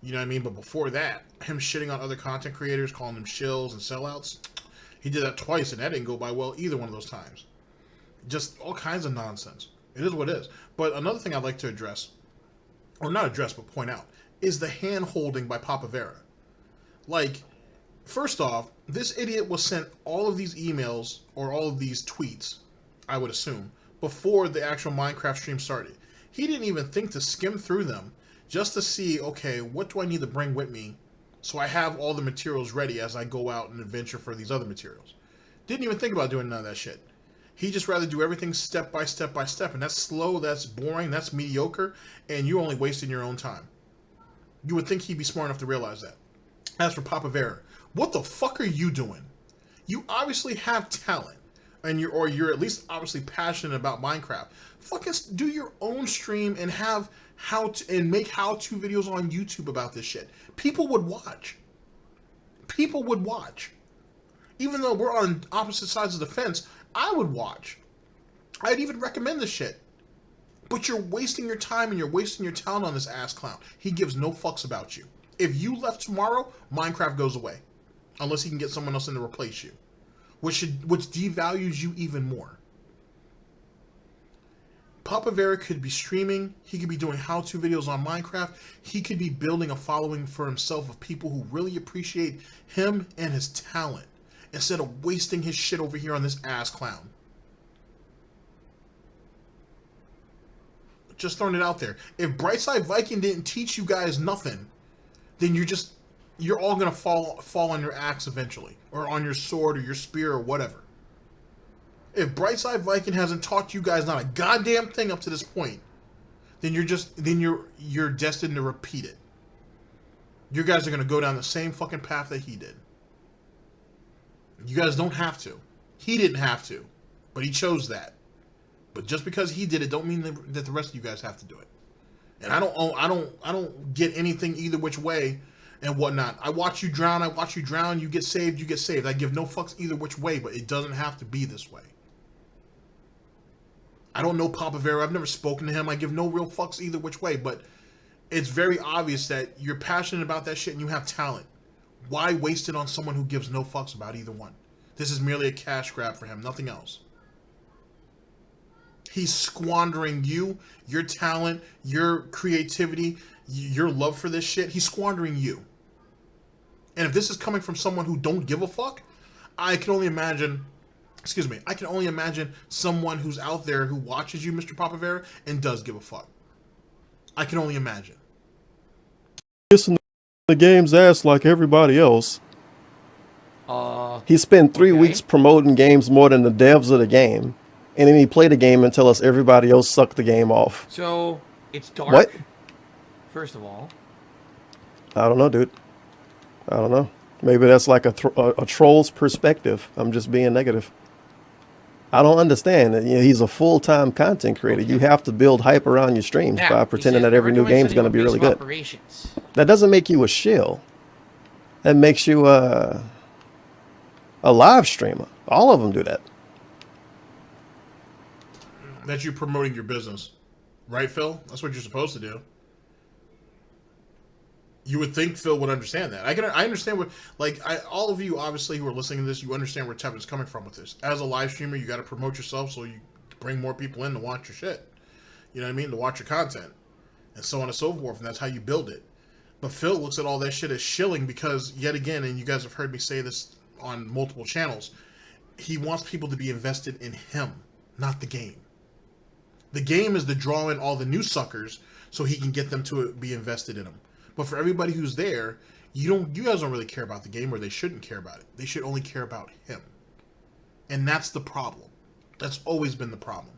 Speaker 2: You know what I mean? But before that, him shitting on other content creators, calling them shills and sellouts, he did that twice, and that didn't go by well either one of those times. Just all kinds of nonsense. It is what it is. But another thing I'd like to address, or not address, but point out, is the hand-holding by Papavera. Like, first off, this idiot was sent all of these emails, or all of these tweets, I would assume, before the actual Minecraft stream started. He didn't even think to skim through them just to see, okay, what do I need to bring with me so I have all the materials ready as I go out and adventure for these other materials. Didn't even think about doing none of that shit. He just rather do everything step by step by step, and that's slow, that's boring, that's mediocre, and you're only wasting your own time. You would think he'd be smart enough to realize that. As for Papavera, what the fuck are you doing? You obviously have talent, and you're at least obviously passionate about Minecraft. Fucking do your own stream and have make how-to videos on YouTube about this shit. People would watch. People would watch. Even though we're on opposite sides of the fence, I would watch. I'd even recommend this shit. But you're wasting your time and you're wasting your talent on this ass clown. He gives no fucks about you. If you left tomorrow, Minecraft goes away. Unless he can get someone else in to replace you. Which devalues you even more. Papavera could be streaming. He could be doing how-to videos on Minecraft. He could be building a following for himself of people who really appreciate him and his talent. Instead of wasting his shit over here on this ass clown. Just throwing it out there. If Brightside Viking didn't teach you guys nothing, then you're all gonna fall on your axe eventually, or on your sword or your spear or whatever. If Brightside Viking hasn't taught you guys not a goddamn thing up to this point, then you're destined to repeat it. You guys are gonna go down the same fucking path that he did. You guys don't have to. He didn't have to, but he chose that. But just because he did it, don't mean that the rest of you guys have to do it. And I don't get anything either which way and whatnot. I watch you drown. I watch you drown. You get saved. You get saved. I give no fucks either which way, but it doesn't have to be this way. I don't know Papavera. I've never spoken to him. I give no real fucks either which way, but it's very obvious that you're passionate about that shit and you have talent. Why waste it on someone who gives no fucks about either one? This is merely a cash grab for him, nothing else. He's squandering you, your talent, your creativity, your love for this shit. He's squandering you. And if this is coming from someone who don't give a fuck, I can only imagine someone who's out there who watches you, Mr. Papavera, and does give a fuck. I can only imagine.
Speaker 3: Kissing the game's ass like everybody else. He spent 3 weeks promoting games more than the devs of the game. And then he played the game and tell us everybody else sucked the game off.
Speaker 1: So, it's dark.
Speaker 3: What?
Speaker 1: First of all.
Speaker 3: I don't know, dude. I don't know. Maybe that's like a troll's perspective. I'm just being negative. I don't understand. You know, he's a full-time content creator. You have to build hype around your streams by pretending that every new game is going to be really good. That doesn't make you a shill. That makes you a live streamer. All of them do that.
Speaker 2: That you're promoting your business. Right, Phil? That's what you're supposed to do. You would think Phil would understand that. I understand what, all of you obviously who are listening to this, you understand where Tevin's coming from with this. As a live streamer, you got to promote yourself so you bring more people in to watch your shit. You know what I mean? To watch your content. And so on and so forth, and that's how you build it. But Phil looks at all that shit as shilling because, yet again, and you guys have heard me say this on multiple channels, he wants people to be invested in him, not the game. The game is to draw in all the new suckers so he can get them to be invested in him. But for everybody who's there, you guys don't really care about the game, or they shouldn't care about it. They should only care about him. And that's the problem. That's always been the problem.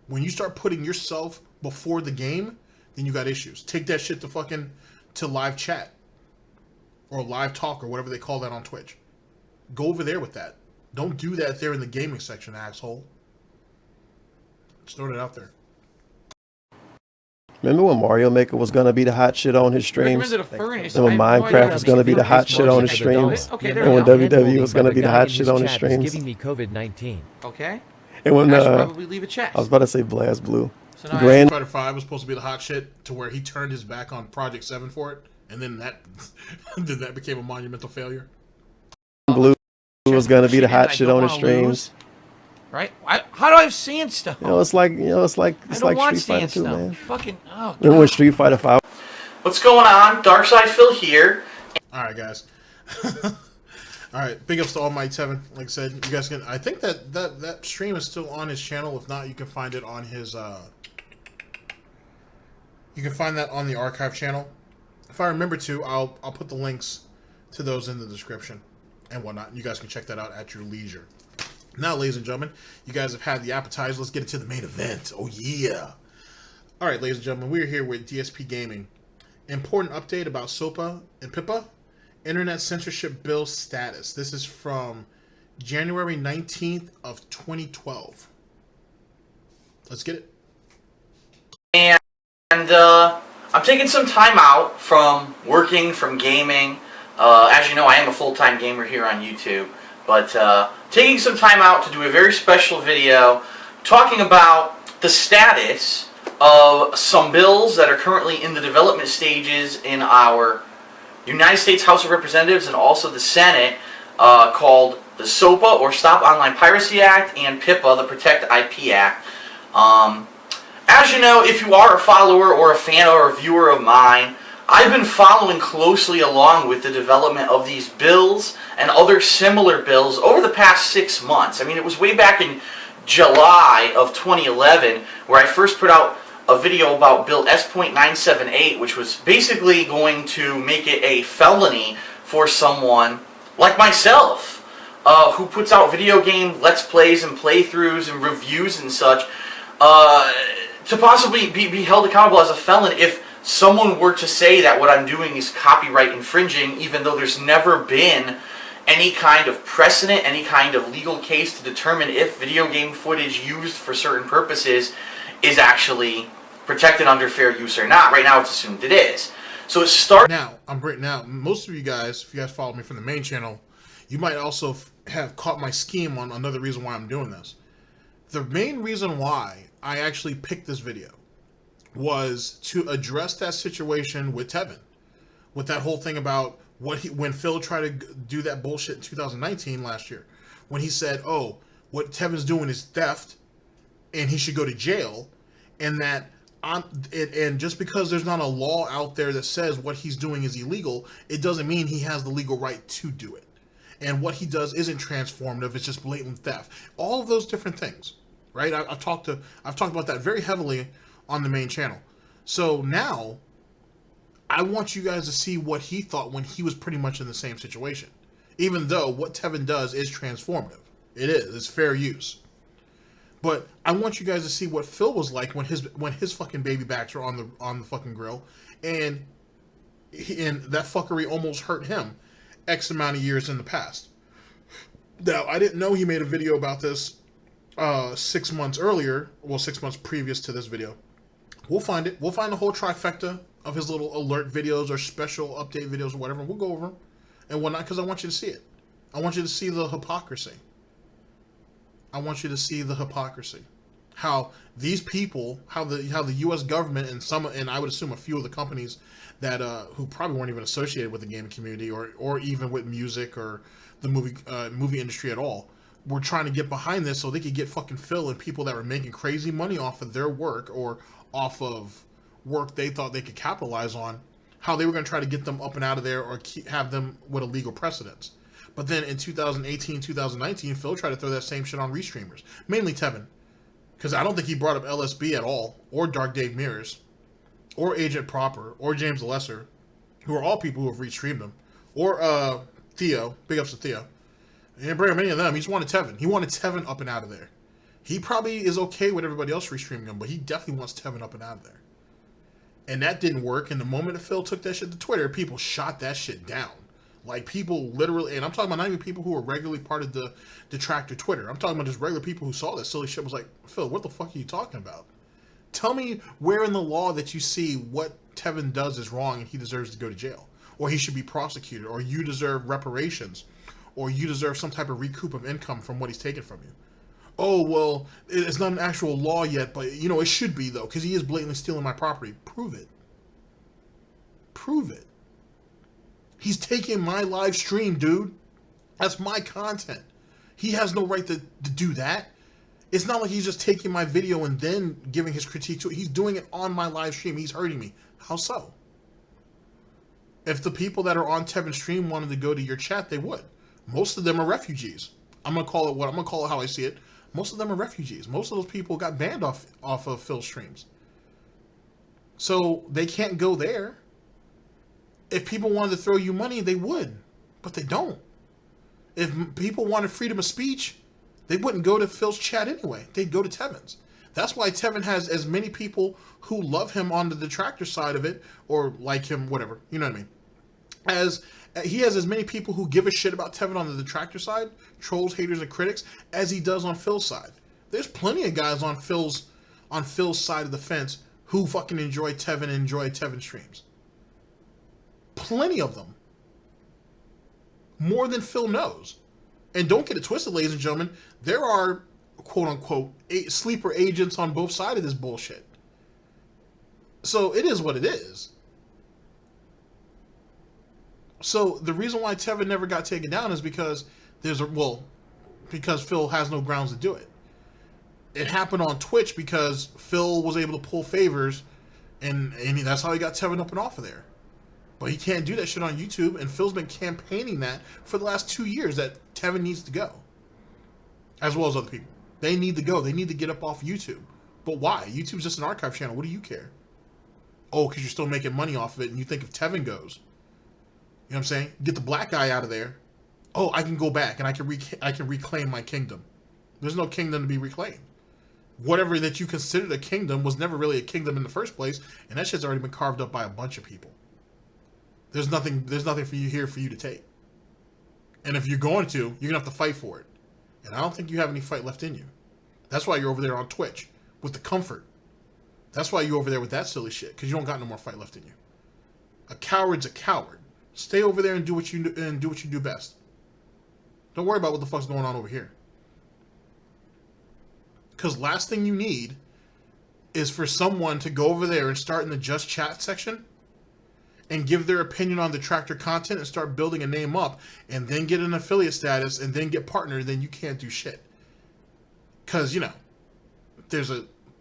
Speaker 2: When you start putting yourself before the game, then you got issues. Take that shit to live chat or live talk or whatever they call that on Twitch. Go over there with that. Don't do that there in the gaming section, asshole. Just throwing it out there.
Speaker 3: Remember when Mario Maker was going to be the hot shit on his streams? And when Minecraft was going to be the hot shit on his streams? And when WWE was going to be the hot shit on his streams?
Speaker 4: Giving me COVID-19.
Speaker 1: Okay.
Speaker 3: And when
Speaker 1: I should probably leave a chat.
Speaker 3: I was about to say Blast Blue.
Speaker 1: So
Speaker 2: Street Fighter 5 was supposed to be the hot shit to where he turned his back on Project 7 for it, and then that became a monumental failure.
Speaker 3: Blue was going to be the hot shit on his streams.
Speaker 1: Right? How do I have sandstone?
Speaker 3: It's like Street Fighter 2,
Speaker 1: sandstone.
Speaker 3: man.
Speaker 1: Fucking
Speaker 3: Remember when Street Fighter 5?
Speaker 1: What's going on? Darksydephil here.
Speaker 2: All right, guys. All right, big ups to Almighty Tevin. Like I said, you guys can. I think that stream is still on his channel. If not, you can find it on his. You can find that on the archive channel. If I remember to, I'll put the links to those in the description and whatnot. You guys can check that out at your leisure. Now, ladies and gentlemen, you guys have had the appetizer. Let's get into the main event. Oh, yeah. All right, ladies and gentlemen, we're here with DSPGaming. Important update about SOPA and PIPA. Internet censorship bill status. This is from January 19th of 2012. Let's get it.
Speaker 1: And I'm taking some time out from working, from gaming. As you know, I am a full-time gamer here on YouTube. But taking some time out to do a very special video talking about the status of some bills that are currently in the development stages in our United States House of Representatives and also the Senate, called the SOPA, or Stop Online Piracy Act, and PIPA, the Protect IP Act. As you know, if you are a follower or a fan or a viewer of mine, I've been following closely along with the development of these bills and other similar bills over the past 6 months. I mean, it was way back in July of 2011 where I first put out a video about Bill S.978, which was basically going to make it a felony for someone like myself, who puts out video game Let's Plays and playthroughs and reviews and such, to possibly be held accountable as a felon if someone were to say that what I'm doing is copyright infringing, even though there's never been any kind of precedent, any kind of legal case to determine if video game footage used for certain purposes is actually protected under fair use or not. Right now it's assumed it is. So it starts...
Speaker 2: Now, most of you guys, if you guys follow me from the main channel, you might also have caught my scheme on another reason why I'm doing this. The main reason why I actually picked this video was to address that situation with Tevin, with that whole thing about when Phil tried to do that bullshit in 2019 last year, when he said, "Oh, what Tevin's doing is theft, and he should go to jail," and that and just because there's not a law out there that says what he's doing is illegal, it doesn't mean he has the legal right to do it, and what he does isn't transformative; it's just blatant theft. All of those different things, right? I've talked about that very heavily on the main channel. So now I want you guys to see what he thought when he was pretty much in the same situation, even though what Tevin does is transformative. It's fair use. But I want you guys to see what Phil was like when his fucking baby backs were on the fucking grill, and that fuckery almost hurt him X amount of years in the past. Now, I didn't know he made a video about this 6 months earlier, well, 6 months previous to this video. We'll find it. We'll find the whole trifecta of his little alert videos or special update videos or whatever. We'll go over them and whatnot because I want you to see it. I want you to see the hypocrisy. I want you to see the hypocrisy. How these people, how the U.S. government and I would assume a few of the companies that who probably weren't even associated with the gaming community or even with music or the movie industry at all, were trying to get behind this so they could get fucking Phil and people that were making crazy money off of their work or off of work they thought they could capitalize on, how they were going to try to get them up and out of there or have them with a legal precedence. But then in 2018, 2019, Phil tried to throw that same shit on restreamers, mainly Tevin, because I don't think he brought up LSB at all, or Dark Dave Mears, or Agent Proper, or James the Lesser, who are all people who have restreamed him, or Theo, big ups to Theo. He didn't bring up any of them. He just wanted Tevin. He wanted Tevin up and out of there. He probably is okay with everybody else restreaming him, but he definitely wants Tevin up and out of there. And that didn't work. And the moment that Phil took that shit to Twitter, people shot that shit down. Like, people literally, and I'm talking about not even people who are regularly part of the detractor Twitter. I'm talking about just regular people who saw that silly shit was like, Phil, what the fuck are you talking about? Tell me where in the law that you see what Tevin does is wrong and he deserves to go to jail. Or he should be prosecuted. Or you deserve reparations. Or you deserve some type of recoup of income from what he's taken from you. Oh, well, it's not an actual law yet, but, you know, it should be, though, because he is blatantly stealing my property. Prove it. Prove it. He's taking my live stream, dude. That's my content. He has no right to do that. It's not like he's just taking my video and then giving his critique to it. He's doing it on my live stream. He's hurting me. How so? If the people that are on Tevin's stream wanted to go to your chat, they would. Most of them are refugees. I'm gonna call it how I see it. Most of them are refugees. Most of those people got banned off of Phil's streams. So they can't go there. If people wanted to throw you money, they would. But they don't. If people wanted freedom of speech, they wouldn't go to Phil's chat anyway. They'd go to Tevin's. That's why Tevin has as many people who love him on the detractor side of it, or like him, whatever. You know what I mean? As he has as many people who give a shit about Tevin on the detractor side, trolls, haters, and critics, as he does on Phil's side. There's plenty of guys on Phil's side of the fence who fucking enjoy Tevin and enjoy Tevin streams. Plenty of them. More than Phil knows. And don't get it twisted, ladies and gentlemen. There are, quote-unquote, sleeper agents on both sides of this bullshit. So it is what it is. So the reason why Tevin never got taken down is because because Phil has no grounds to do it. It happened on Twitch because Phil was able to pull favors, and that's how he got Tevin up and off of there. But he can't do that shit on YouTube, and Phil's been campaigning that for the last 2 years, that Tevin needs to go. As well as other people. They need to go. They need to get up off YouTube. But why? YouTube's just an archive channel. What do you care? Oh, because you're still making money off of it, and you think if Tevin goes, you know what I'm saying? Get the black guy out of there. Oh, I can go back, and I can reclaim my kingdom. There's no kingdom to be reclaimed. Whatever that you considered a kingdom was never really a kingdom in the first place, and that shit's already been carved up by a bunch of people. There's nothing for you here for you to take. And if you're going to, you're gonna have to fight for it. And I don't think you have any fight left in you. That's why you're over there on Twitch with the comfort. That's why you're over there with that silly shit, because you don't got no more fight left in you. A coward's a coward. Stay over there and do what you do best. Don't worry about what the fuck's going on over here. Because last thing you need is for someone to go over there and start in the just chat section and give their opinion on the detractor content and start building a name up and then get an affiliate status and then get partnered, then you can't do shit. Because, you know, there's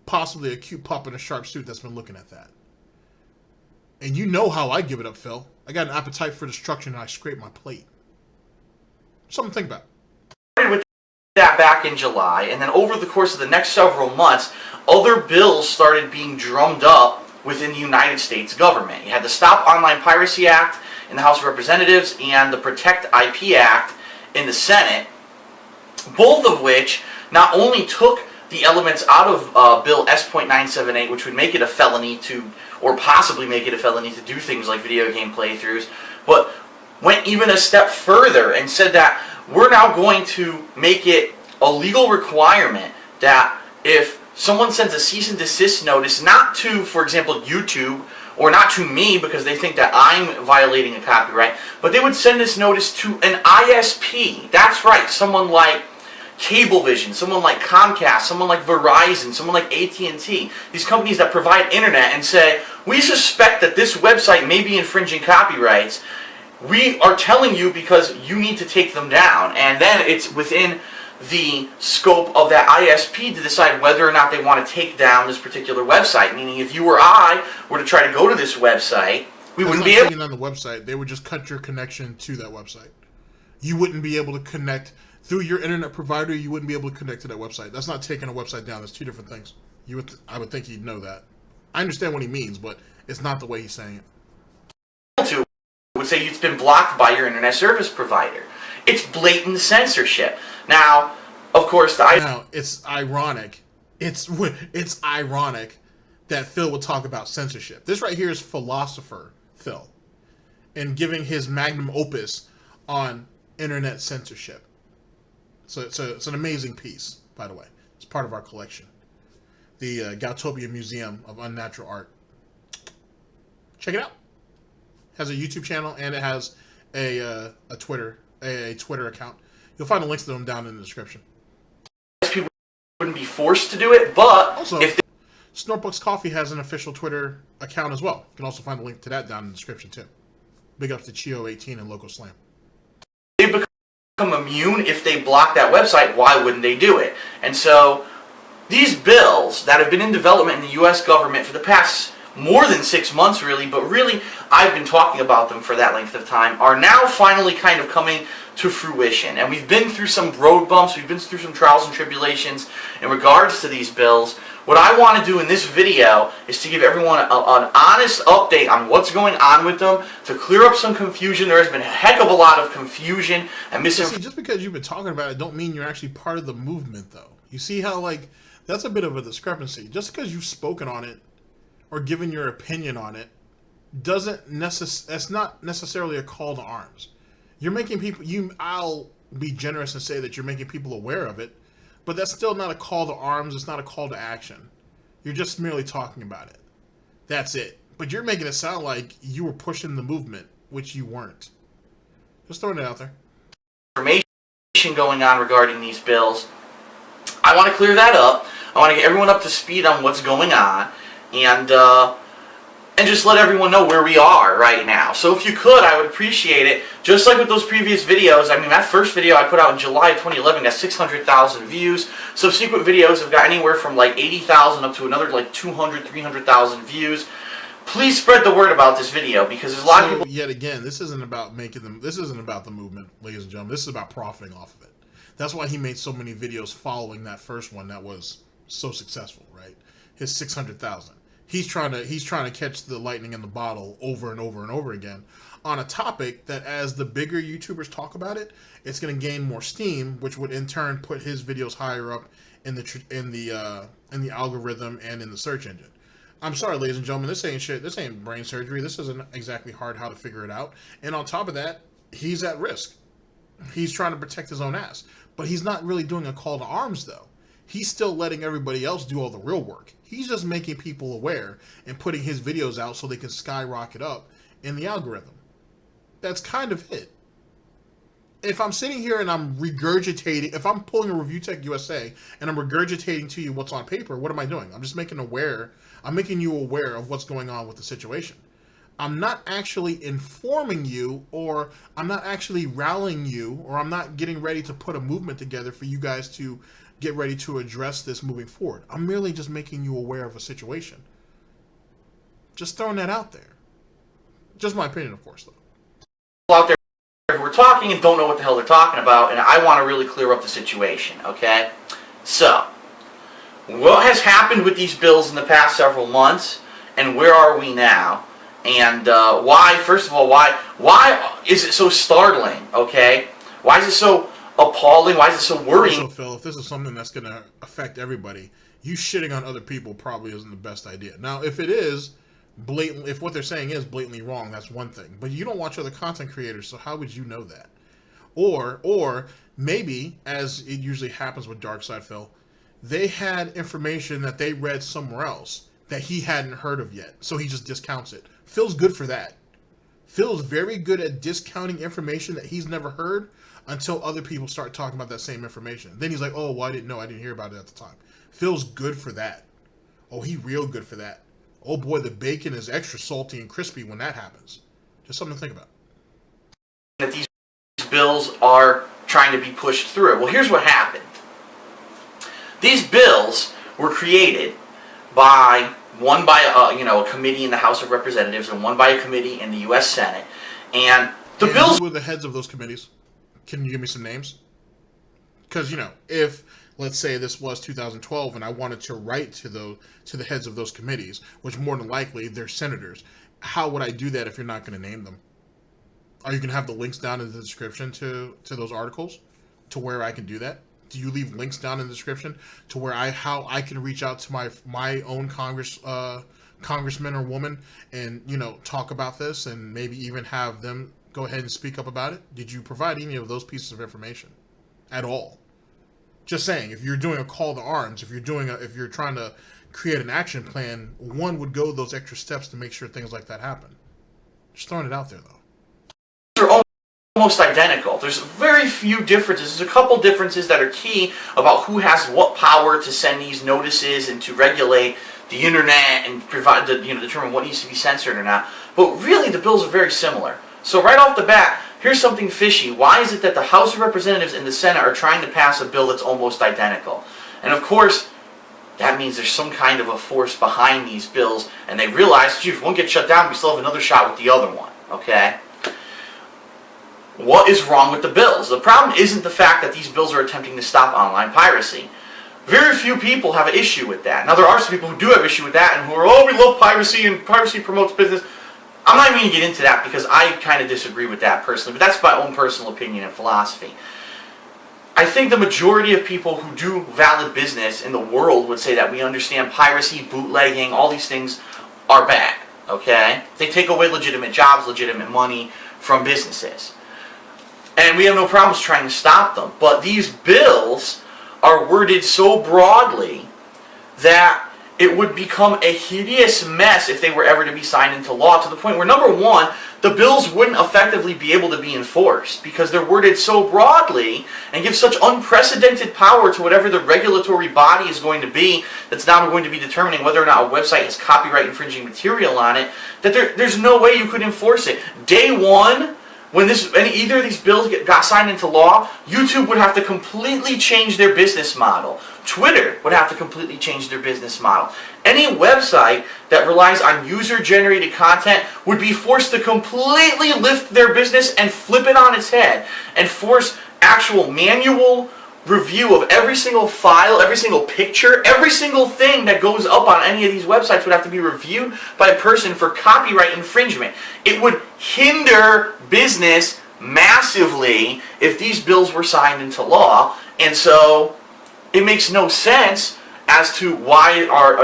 Speaker 2: possibly a cute pup in a sharp suit that's been looking at that. And you know how I give it up, Phil. I got an appetite for destruction and I scrape my plate. Something to think about.
Speaker 1: With that back in July, and then over the course of the next several months, other bills started being drummed up within the United States government. You had the Stop Online Piracy Act in the House of Representatives and the Protect IP Act in the Senate, both of which not only took the elements out of Bill S.978, which would make it a felony to, or possibly make it a felony to do things like video game playthroughs, but went even a step further and said that we're now going to make it a legal requirement that if someone sends a cease and desist notice, not to, for example, YouTube, or not to me because they think that I'm violating a copyright, but they would send this notice to an ISP. That's right, someone like Cablevision, someone like Comcast, someone like Verizon, someone like AT&T, these companies that provide internet, and say, we suspect that this website may be infringing copyrights. We are telling you because you need to take them down. And then it's within the scope of that ISP to decide whether or not they want to take down this particular website. Meaning, if you or I were to try to go to this website, we wouldn't be able
Speaker 2: on the website. They would just cut your connection to that website. You wouldn't be able to connect through your internet provider. You wouldn't be able to connect to that website. That's not taking a website down. That's two different things. I would think he'd know that. I understand what he means, but it's not the way he's saying it.
Speaker 1: Would say it's been blocked by your internet service provider. It's blatant censorship. Now, of course,
Speaker 2: it's ironic. It's ironic that Phil would talk about censorship. This right here is philosopher Phil, and giving his magnum opus on internet censorship. So it's an amazing piece, by the way. It's part of our collection. The Goutopia Museum of Unnatural Art. Check it out. It has a YouTube channel and it has a Twitter account. You'll find the links to them down in the description.
Speaker 1: People wouldn't be forced to do it, but
Speaker 2: also,
Speaker 1: if
Speaker 2: Snortbucks Coffee has an official Twitter account as well. You can also find a link to that down in the description too. Big ups to Chio18 and Loco Slam.
Speaker 1: They become immune if they block that website. Why wouldn't they do it? And so these bills that have been in development in the U.S. government for the past more than 6 months, really, but really I've been talking about them for that length of time, are now finally kind of coming to fruition. And we've been through some road bumps, we've been through some trials and tribulations in regards to these bills. What I want to do in this video is to give everyone an honest update on what's going on with them, to clear up some confusion. There has been a heck of a lot of confusion and misinformation.
Speaker 2: See, just because you've been talking about it don't mean you're actually part of the movement, though. You see how, like, that's a bit of a discrepancy. Just because you've spoken on it or given your opinion on it that's not necessarily a call to arms. You're making people, I'll be generous and say that you're making people aware of it, but that's still not a call to arms. It's not a call to action. You're just merely talking about it. That's it. But you're making it sound like you were pushing the movement, which you weren't. Just throwing it out there.
Speaker 1: Information going on regarding these bills. I want to clear that up. I want to get everyone up to speed on what's going on, and just let everyone know where we are right now. So if you could, I would appreciate it. Just like with those previous videos, I mean, that first video I put out in July of 2011 got 600,000 views. Subsequent videos have got anywhere from like 80,000 up to another like 200, 300,000 views. Please spread the word about this video, because there's a lot of people.
Speaker 2: Yet again, this isn't about making them. This isn't about the movement, ladies and gentlemen. This is about profiting off of it. That's why he made so many videos following that first one that was so successful, right? His 600,000. He's trying to catch the lightning in the bottle over and over and over again on a topic that, as the bigger YouTubers talk about it, it's going to gain more steam, which would in turn put his videos higher up in the algorithm and in the search engine. I'm sorry, ladies and gentlemen, this ain't shit. This ain't brain surgery. This isn't exactly hard how to figure it out. And on top of that, he's at risk. He's trying to protect his own ass, but he's not really doing a call to arms, though. He's still letting everybody else do all the real work. He's just making people aware and putting his videos out so they can skyrocket up in the algorithm. That's kind of it. If I'm sitting here and I'm regurgitating, if I'm pulling a Review Tech USA and I'm regurgitating to you what's on paper, what am I doing? I'm just making you aware of what's going on with the situation. I'm not actually informing you, or I'm not actually rallying you, or I'm not getting ready to put a movement together for you guys to get ready to address this moving forward. I'm merely just making you aware of a situation. Just throwing that out there. Just my opinion, of course, though.
Speaker 1: Out there who are talking and don't know what the hell they're talking about, and I want to really clear up the situation, okay? So, what has happened with these bills in the past several months, and where are we now? And why, first of all, why is it so startling, okay? Why is it so appalling? Why is it so worrying?
Speaker 2: Also, Phil, if this is something that's going to affect everybody, you shitting on other people probably isn't the best idea. Now, if it is blatant, if what they're saying is blatantly wrong, that's one thing. But you don't watch other content creators, so how would you know that? Or maybe, as it usually happens with Darksydephil, they had information that they read somewhere else that he hadn't heard of yet, so he just discounts it. Phil's good for that. Phil's very good at discounting information that he's never heard until other people start talking about that same information. Then he's like, oh, well, I didn't know. I didn't hear about it at the time. Phil's good for that. Oh, he real good for that. Oh, boy, the bacon is extra salty and crispy when that happens. Just something to think about.
Speaker 1: That these bills are trying to be pushed through. Well, here's what happened. These bills were created by a committee in the House of Representatives and one by a committee in the U.S. Senate. And the bills...
Speaker 2: Who were the heads of those committees? Can you give me some names? Because, if, let's say, this was 2012 and I wanted to write to the heads of those committees, which more than likely they're senators, how would I do that if you're not going to name them? Are you going to have the links down in the description to those articles to where I can do that? Do you leave links down in the description to where how I can reach out to my own congressman or woman and talk about this and maybe even have them go ahead and speak up about it? Did you provide any of those pieces of information at all? Just saying, if you're doing a call to arms, if you're trying to create an action plan, one would go those extra steps to make sure things like that happen. Just throwing it out there, though.
Speaker 1: They're almost identical. There's very few differences. There's a couple differences that are key about who has what power to send these notices and to regulate the internet and provide determine what needs to be censored or not. But really, the bills are very similar. So right off the bat, here's something fishy. Why is it that the House of Representatives and the Senate are trying to pass a bill that's almost identical? And of course, that means there's some kind of a force behind these bills, and they realize, gee, if one gets shut down, we still have another shot with the other one, okay? What is wrong with the bills? The problem isn't the fact that these bills are attempting to stop online piracy. Very few people have an issue with that. Now, there are some people who do have an issue with that and who are, oh, we love piracy and piracy promotes business. I'm not even going to get into that because I kind of disagree with that personally, but that's my own personal opinion and philosophy. I think the majority of people who do valid business in the world would say that we understand piracy, bootlegging, all these things are bad, okay? They take away legitimate jobs, legitimate money from businesses. And we have no problems trying to stop them. But these bills are worded so broadly that it would become a hideous mess if they were ever to be signed into law, to the point where, number one, the bills wouldn't effectively be able to be enforced because they're worded so broadly and give such unprecedented power to whatever the regulatory body is going to be that's now going to be determining whether or not a website has copyright infringing material on it, that there's no way you could enforce it. Day one, when either of these bills got signed into law, YouTube would have to completely change their business model. Twitter would have to completely change their business model. Any website that relies on user-generated content would be forced to completely lift their business and flip it on its head and force actual manual review of every single file, every single picture, every single thing that goes up on any of these websites would have to be reviewed by a person for copyright infringement. It would hinder business massively if these bills were signed into law, and so it makes no sense as to why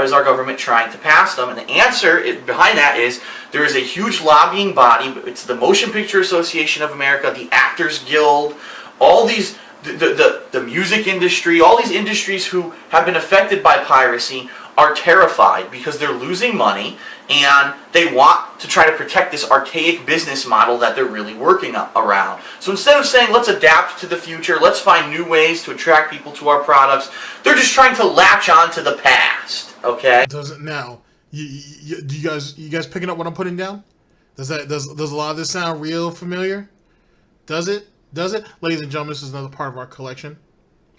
Speaker 1: is our government trying to pass them. And the answer behind that is there is a huge lobbying body. It's the Motion Picture Association of America, the Actors Guild, all these the music industry, all these industries who have been affected by piracy are terrified because they're losing money and they want to try to protect this archaic business model that they're really working around. So instead of saying, let's adapt to the future, let's find new ways to attract people to our products, they're just trying to latch on to the past, okay?
Speaker 2: Doesn't now. You guys picking up what I'm putting down? Does a lot of this sound real familiar? Does it? Ladies and gentlemen, this is another part of our collection.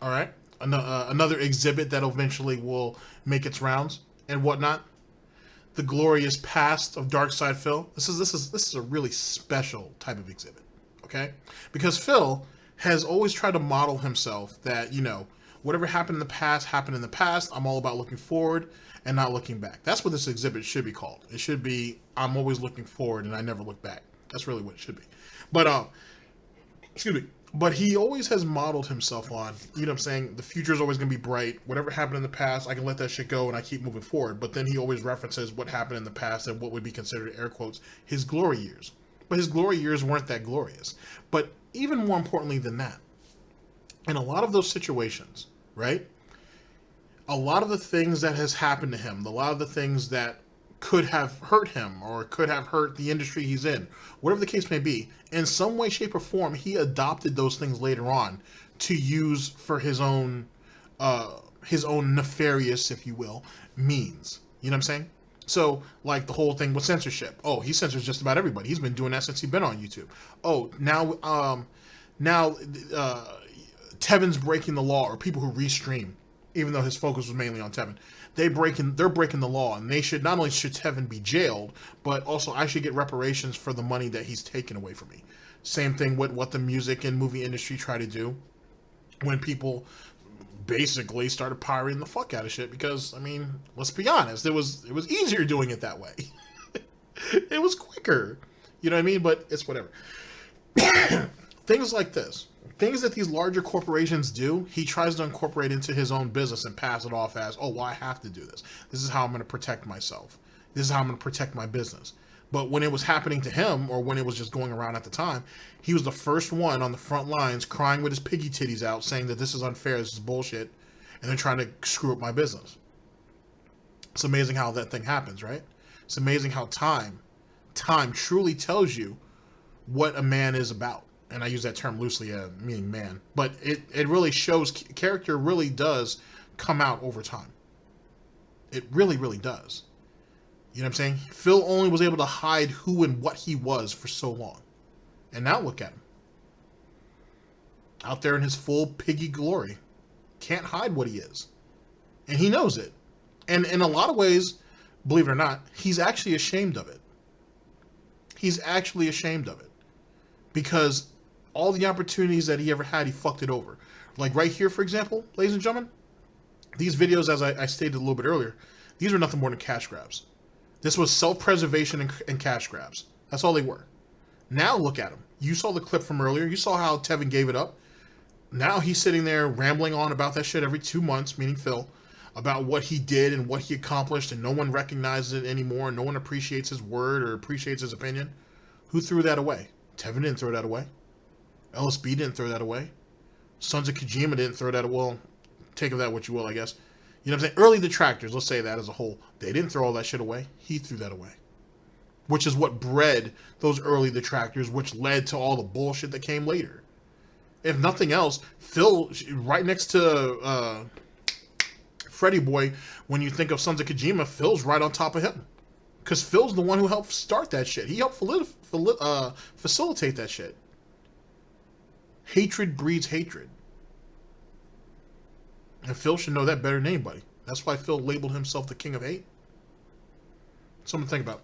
Speaker 2: All right? Another exhibit that eventually will make its rounds and whatnot. The glorious past of Darksydephil. This is a really special type of exhibit, okay? Because Phil has always tried to model himself that, you know, whatever happened in the past happened in the past. I'm all about looking forward and not looking back. That's what this exhibit should be called. It should be, I'm always looking forward and I never look back. That's really what it should be. But excuse me. But he always has modeled himself on, you know what I'm saying, the future is always going to be bright. Whatever happened in the past, I can let that shit go and I keep moving forward. But then he always references what happened in the past and what would be considered, air quotes, his glory years. But his glory years weren't that glorious. But even more importantly than that, in a lot of those situations, right, a lot of the things that has happened to him, a lot of the things that could have hurt him or could have hurt the industry he's in, whatever the case may be, in some way, shape, or form, he adopted those things later on to use for his own nefarious, if you will, means. You know what I'm saying? So, like the whole thing with censorship. Oh, he censors just about everybody. He's been doing that since he's been on YouTube. Oh, now Tevin's breaking the law, or people who restream, even though his focus was mainly on Tevin. They're breaking the law, and they should, not only should Tevin be jailed, but also I should get reparations for the money that he's taken away from me. Same thing with what the music and movie industry try to do when people basically started pirating the fuck out of shit, because, I mean, let's be honest, it was easier doing it that way. It was quicker. You know what I mean? But it's whatever. Things like this. Things that these larger corporations do, he tries to incorporate into his own business and pass it off as, oh, well, I have to do this. This is how I'm going to protect myself. This is how I'm going to protect my business. But when it was happening to him, or when it was just going around at the time, he was the first one on the front lines crying with his piggy titties out, saying that this is unfair, this is bullshit, and they're trying to screw up my business. It's amazing how that thing happens, right? It's amazing how time truly tells you what a man is about. And I use that term loosely, meaning man. But it really shows, character really does come out over time. It really, really does. You know what I'm saying? Phil only was able to hide who and what he was for so long. And now look at him. Out there in his full piggy glory. Can't hide what he is. And he knows it. And in a lot of ways, believe it or not, he's actually ashamed of it. He's actually ashamed of it. Because all the opportunities that he ever had, he fucked it over. Like right here, for example, ladies and gentlemen, these videos, as I stated a little bit earlier, these were nothing more than cash grabs. This was self-preservation and cash grabs. That's all they were. Now look at him. You saw the clip from earlier. You saw how Tevin gave it up. Now he's sitting there rambling on about that shit every 2 months, meaning Phil, about what he did and what he accomplished, and no one recognizes it anymore. No one appreciates his word or appreciates his opinion. Who threw that away? Tevin didn't throw that away. LSB didn't throw that away. Sons of Kojima didn't throw that away. Well, take of that what you will, I guess. You know what I'm saying? Early detractors, let's say that as a whole, they didn't throw all that shit away. He threw that away. Which is what bred those early detractors, which led to all the bullshit that came later. If nothing else, Phil, right next to Freddy Boy, when you think of Sons of Kojima, Phil's right on top of him. Because Phil's the one who helped start that shit. He helped facilitate that shit. Hatred breeds hatred. And Phil should know that better than anybody. That's why Phil labeled himself the king of hate. Something to think about.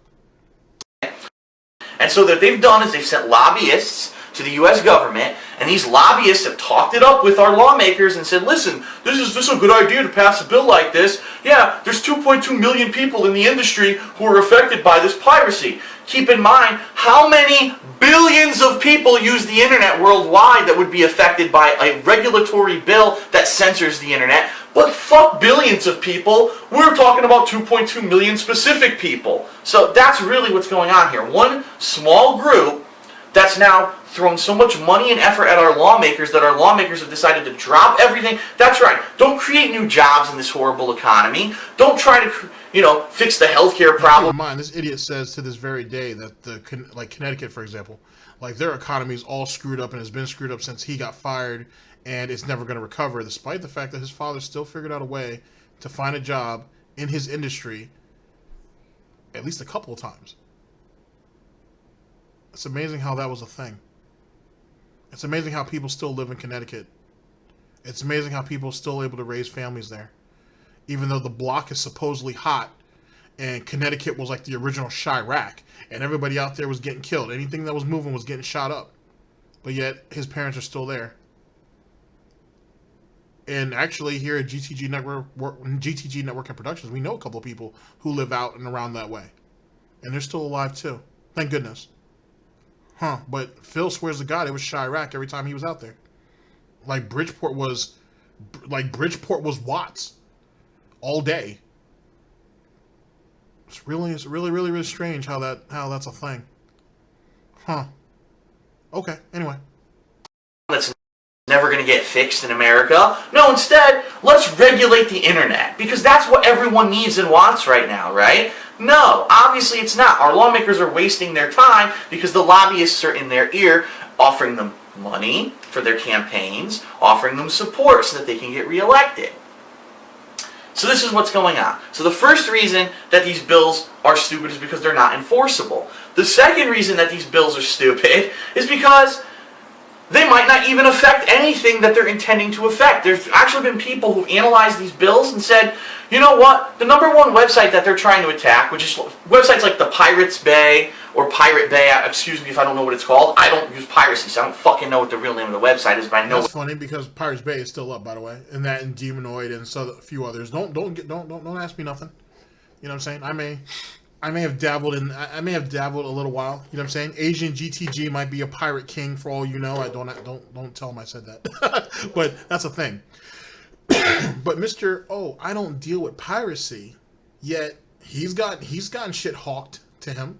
Speaker 1: And so what they've done is they've sent lobbyists to the U.S. government, and these lobbyists have talked it up with our lawmakers and said, listen, this is a good idea to pass a bill like this. Yeah, there's 2.2 million people in the industry who are affected by this piracy. Keep in mind how many billions of people use the internet worldwide that would be affected by a regulatory bill that censors the internet. But fuck billions of people, we're talking about 2.2 million specific people. So that's really what's going on here. One small group that's now thrown so much money and effort at our lawmakers that our lawmakers have decided to drop everything. That's right. Don't create new jobs in this horrible economy. Don't try to, fix the healthcare problem.
Speaker 2: Keep in mind, this idiot says to this very day that like Connecticut, for example, like their economy is all screwed up and has been screwed up since he got fired, and it's never going to recover, despite the fact that his father still figured out a way to find a job in his industry at least a couple of times. It's amazing how that was a thing. It's amazing how people still live in Connecticut. It's amazing how people are still able to raise families there. Even though the block is supposedly hot, and Connecticut was like the original Chirac, and everybody out there was getting killed. Anything that was moving was getting shot up. But yet, his parents are still there. And actually, here at GTG Network and Productions, we know a couple of people who live out and around that way. And they're still alive, too. Thank goodness. Huh, but Phil swears to God it was Chirac every time he was out there. Like Bridgeport was Watts all day. It's really strange how that's a thing. Huh. Okay, anyway.
Speaker 1: That's never going to get fixed in America. No, instead, let's regulate the internet, because that's what everyone needs and wants right now, right? No, obviously it's not. Our lawmakers are wasting their time because the lobbyists are in their ear offering them money for their campaigns, offering them support so that they can get reelected. So this is what's going on. So the first reason that these bills are stupid is because they're not enforceable. The second reason that these bills are stupid is because they might not even affect anything that they're intending to affect. There's actually been people who've analyzed these bills and said, you know what, the number one website that they're trying to attack, which is websites like the Pirates Bay or Pirate Bay, excuse me if I don't know what it's called. I don't use piracy, so I don't fucking know what the real name of the website is, but I know.
Speaker 2: That's funny because Pirates Bay is still up, by the way, and that and Demonoid and so a few others. Don't ask me nothing. You know what I'm saying? I may have dabbled a little while. You know what I'm saying? Asian GTG might be a pirate king for all you know. I don't tell him I said that. But that's a thing. But I don't deal with piracy, yet he's gotten shit hawked to him.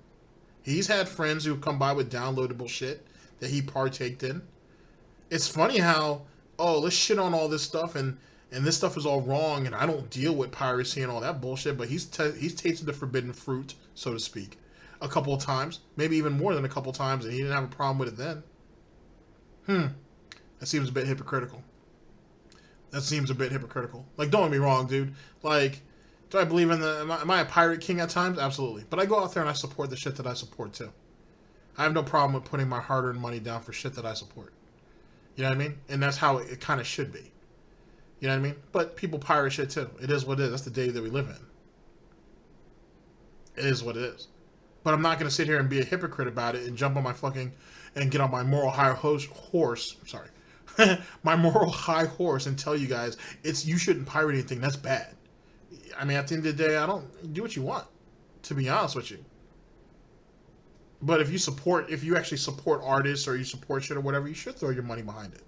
Speaker 2: He's had friends who come by with downloadable shit that he partaked in. It's funny how, let's shit on all this stuff and this stuff is all wrong, and I don't deal with piracy and all that bullshit, but he's tasted the forbidden fruit, so to speak, a couple of times, maybe even more than a couple of times, and he didn't have a problem with it then. That seems a bit hypocritical. Like, don't get me wrong, dude. Like, do I believe in am I a pirate king at times? Absolutely. But I go out there and I support the shit that I support, too. I have no problem with putting my hard-earned money down for shit that I support. You know what I mean? And that's how it kind of should be. You know what I mean? But people pirate shit too. It is what it is. That's the day that we live in. It is what it is. But I'm not going to sit here and be a hypocrite about it and jump on my fucking and get on my moral high horse. Sorry, my moral high horse and tell you guys you shouldn't pirate anything. That's bad. I mean, at the end of the day, I don't do what you want. To be honest with you. But if you actually support artists or you support shit or whatever, you should throw your money behind it.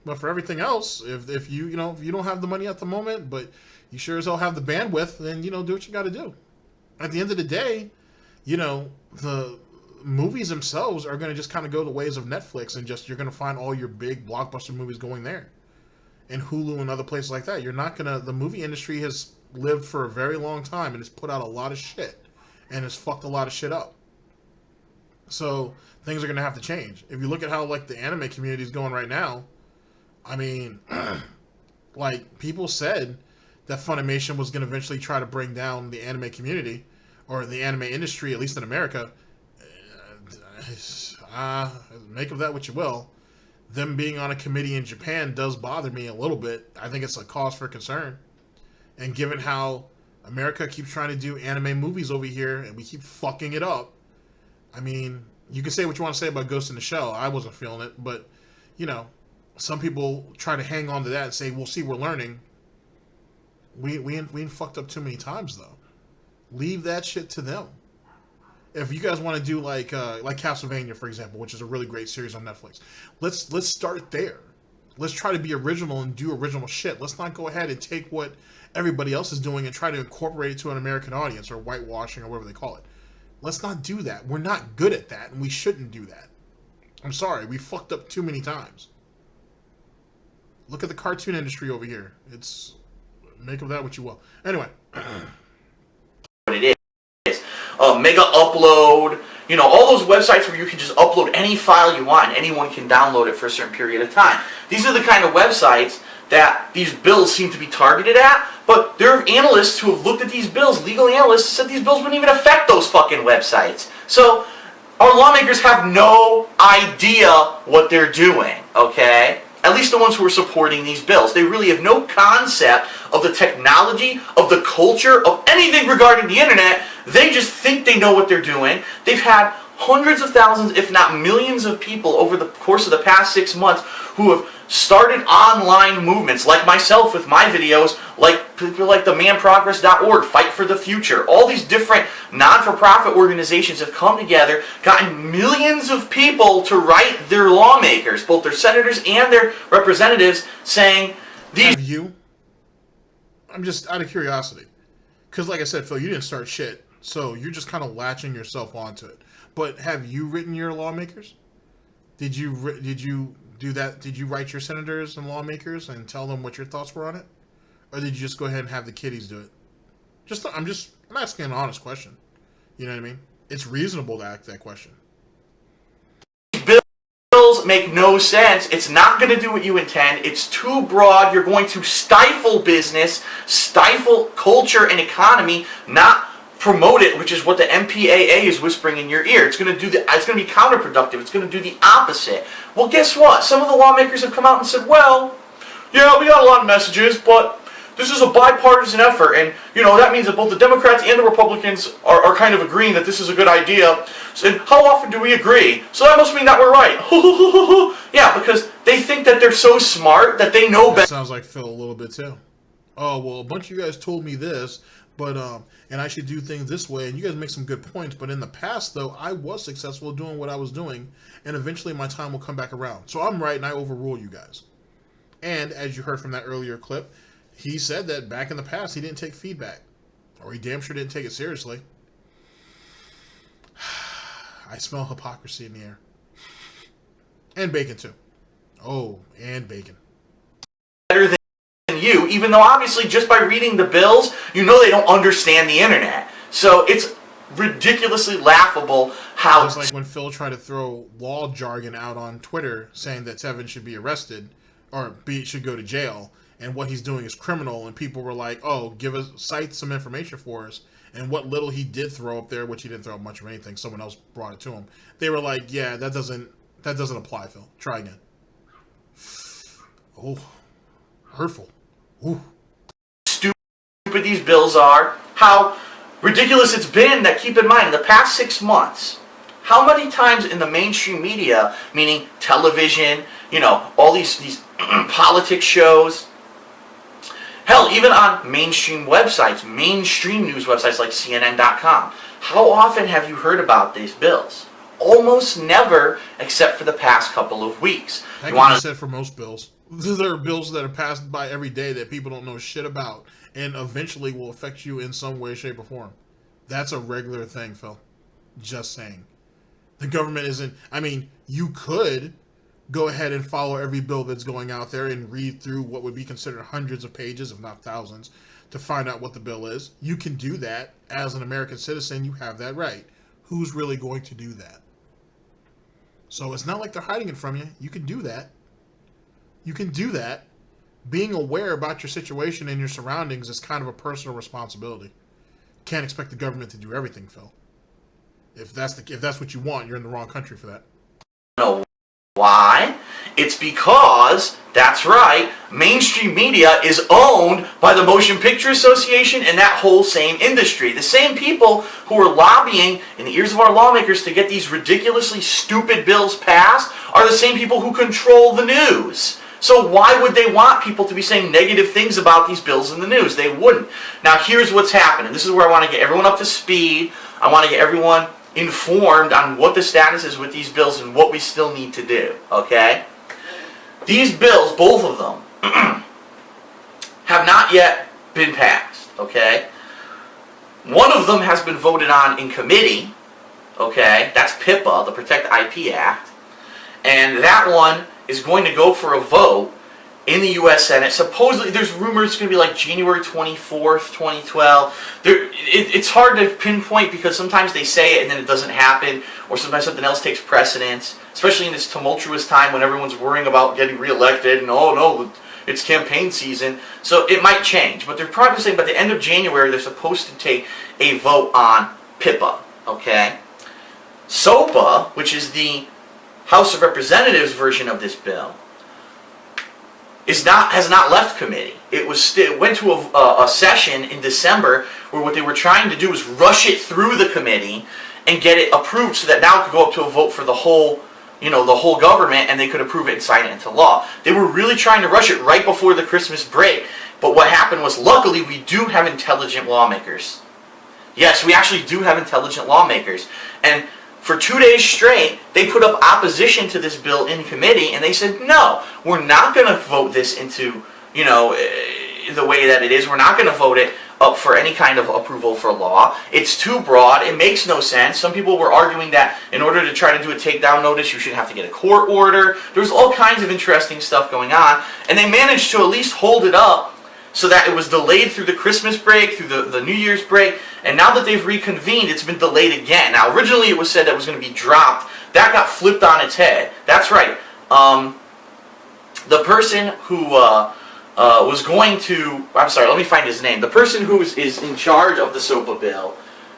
Speaker 2: But for everything else, if you don't have the money at the moment, but you sure as hell have the bandwidth, then do what you got to do. At the end of the day, the movies themselves are going to just kind of go the ways of Netflix, and you're going to find all your big blockbuster movies going there, and Hulu and other places like that. The movie industry has lived for a very long time and it's put out a lot of shit and has fucked a lot of shit up. So things are going to have to change. If you look at how the anime community is going right now, I mean, people said that Funimation was going to eventually try to bring down the anime community or the anime industry, at least in America. Make of that what you will. Them being on a committee in Japan does bother me a little bit. I think it's a cause for concern. And given how America keeps trying to do anime movies over here and we keep fucking it up, I mean, you can say what you want to say about Ghost in the Shell. I wasn't feeling it, but, some people try to hang on to that and say, well, see, we're learning. We ain't fucked up too many times, though. Leave that shit to them. If you guys want to do like Castlevania, for example, which is a really great series on Netflix, let's start there. Let's try to be original and do original shit. Let's not go ahead and take what everybody else is doing and try to incorporate it to an American audience or whitewashing or whatever they call it. Let's not do that. We're not good at that, and we shouldn't do that. I'm sorry, we fucked up too many times. Look at the cartoon industry over here. Make of that what you will. Anyway.
Speaker 1: What it is. Mega Upload, all those websites where you can just upload any file you want and anyone can download it for a certain period of time. These are the kind of websites that these bills seem to be targeted at, but there are analysts who have looked at these bills, legal analysts, said these bills wouldn't even affect those fucking websites. So, our lawmakers have no idea what they're doing, okay? At least the ones who are supporting these bills. They really have no concept of the technology, of the culture, of anything regarding the internet. They just think they know what they're doing. They've had hundreds of thousands, if not millions of people over the course of the past 6 months who have started online movements, like myself with my videos, like people like the manprogress.org, Fight for the Future. All these different non-for-profit organizations have come together, gotten millions of people to write their lawmakers, both their senators and their representatives, saying these...
Speaker 2: Have you? I'm just out of curiosity. Because like I said, Phil, you didn't start shit, so you're just kind of latching yourself onto it. But have you written your lawmakers? Did you do that? Did you write your senators and lawmakers and tell them what your thoughts were on it? Or did you just go ahead and have the kiddies do it? I'm asking an honest question. You know what I mean? It's reasonable to ask that question.
Speaker 1: Bills make no sense. It's not going to do what you intend. It's too broad. You're going to stifle business, stifle culture and economy, not promote it, which is what the MPAA is whispering in your ear. It's going to be counterproductive. It's going to do the opposite. Well, guess what? Some of the lawmakers have come out and said, well, yeah, we got a lot of messages, but this is a bipartisan effort, and that means that both the Democrats and the Republicans are kind of agreeing that this is a good idea. And how often do we agree? So that must mean that we're right. Yeah, because they think that they're so smart that they know better.
Speaker 2: That sounds like Phil a little bit too. Oh, well, a bunch of you guys told me this, but and I should do things this way, and you guys make some good points, but in the past, though, I was successful doing what I was doing, and eventually my time will come back around. So I'm right, and I overrule you guys. And as you heard from that earlier clip, he said that back in the past, he didn't take feedback, or he damn sure didn't take it seriously. I smell hypocrisy in the air. And bacon, too. Oh, and bacon.
Speaker 1: Better than you, even though obviously just by reading the bills, they don't understand the internet. So it's ridiculously laughable how...
Speaker 2: Just like when Phil tried to throw law jargon out on Twitter saying that Tevin should be arrested or should go to jail, and what he's doing is criminal, and people were like, oh, cite some information for us. And what little he did throw up there, which he didn't throw up much of anything, someone else brought it to him. They were like, yeah, that doesn't apply, Phil. Try again. Oh, hurtful. Ooh.
Speaker 1: Stupid these bills are, how ridiculous it's been that, keep in mind, in the past 6 months, how many times in the mainstream media, meaning television, you know, all these politics shows, hell, even on mainstream websites, mainstream news websites like CNN.com, how often have you heard about these bills? Almost never, except for the past couple of weeks.
Speaker 2: That can be said for most bills. There are bills that are passed by every day that people don't know shit about, and eventually will affect you in some way, shape, or form. That's a regular thing, Phil. Just saying. The government isn't... I mean, you could go ahead and follow every bill that's going out there and read through what would be considered hundreds of pages, if not thousands, to find out what the bill is. You can do that. As an American citizen, you have that right. Who's really going to do that? So it's not like they're hiding it from you. You can do that. You can do that. Being aware about your situation and your surroundings is kind of a personal responsibility. Can't expect the government to do everything, Phil. If that's what you want, you're in the wrong country for that.
Speaker 1: No. Why? It's because, that's right, mainstream media is owned by the Motion Picture Association and that whole same industry. The same people who are lobbying in the ears of our lawmakers to get these ridiculously stupid bills passed are the same people who control the news. So why would they want people to be saying negative things about these bills in the news? They wouldn't. Now here's what's happening. This is where I want to get everyone up to speed. I want to get everyone informed on what the status is with these bills and what we still need to do, okay? These bills, both of them, have not yet been passed, okay? One of them has been voted on in committee, okay? That's PIPA, the Protect IP Act. And that one is going to go for a vote in the U.S. Senate. Supposedly, there's rumors it's going to be like January 24th, 2012. It's hard to pinpoint because sometimes they say it and then it doesn't happen, or sometimes something else takes precedence, especially in this tumultuous time when everyone's worrying about getting reelected and, oh no, it's campaign season. So it might change, but they're probably saying by the end of January they're supposed to take a vote on PIPA, okay? SOPA, which is the House of Representatives version of this bill, has not left committee. It went to a session in December where what they were trying to do was rush it through the committee and get it approved so that now it could go up to a vote for the whole, the whole government, and they could approve it and sign it into law. They were really trying to rush it right before the Christmas break, but what happened was, luckily, we do have intelligent lawmakers. Yes, we actually do have intelligent lawmakers, and for 2 days straight, they put up opposition to this bill in committee, and they said, no, we're not going to vote this into, the way that it is. We're not going to vote it up for any kind of approval for law. It's too broad. It makes no sense. Some people were arguing that in order to try to do a takedown notice, you should have to get a court order. There's all kinds of interesting stuff going on, and they managed to at least hold it up so that it was delayed through the Christmas break, through the New Year's break, and now that they've reconvened, it's been delayed again. Now, originally it was said that it was going to be dropped. That got flipped on its head. That's right. The person who was going to... I'm sorry, let me find his name. The person who is in charge of the SOPA bill,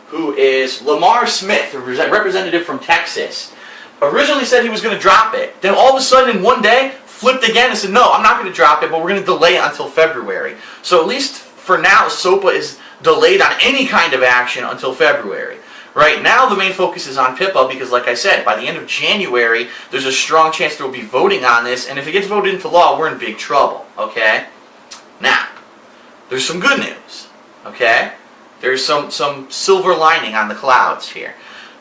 Speaker 1: who is Lamar Smith, a representative from Texas, originally said he was going to drop it. Then all of a sudden, in one day, flipped again and said, no, I'm not going to drop it, but we're going to delay it until February. So at least for now, SOPA is delayed on any kind of action until February. Right now, the main focus is on PIPA because, like I said, by the end of January, there's a strong chance there will be voting on this, and if it gets voted into law, we're in big trouble, okay? Now, there's some good news, okay? There's some silver lining on the clouds here.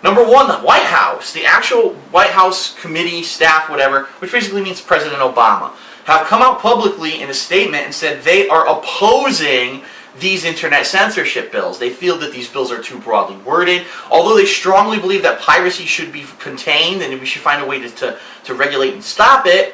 Speaker 1: Number one, the White House, the actual White House committee, staff, whatever, which basically means President Obama, have come out publicly in a statement and said they are opposing these internet censorship bills. They feel that these bills are too broadly worded. Although they strongly believe that piracy should be contained and we should find a way to regulate and stop it,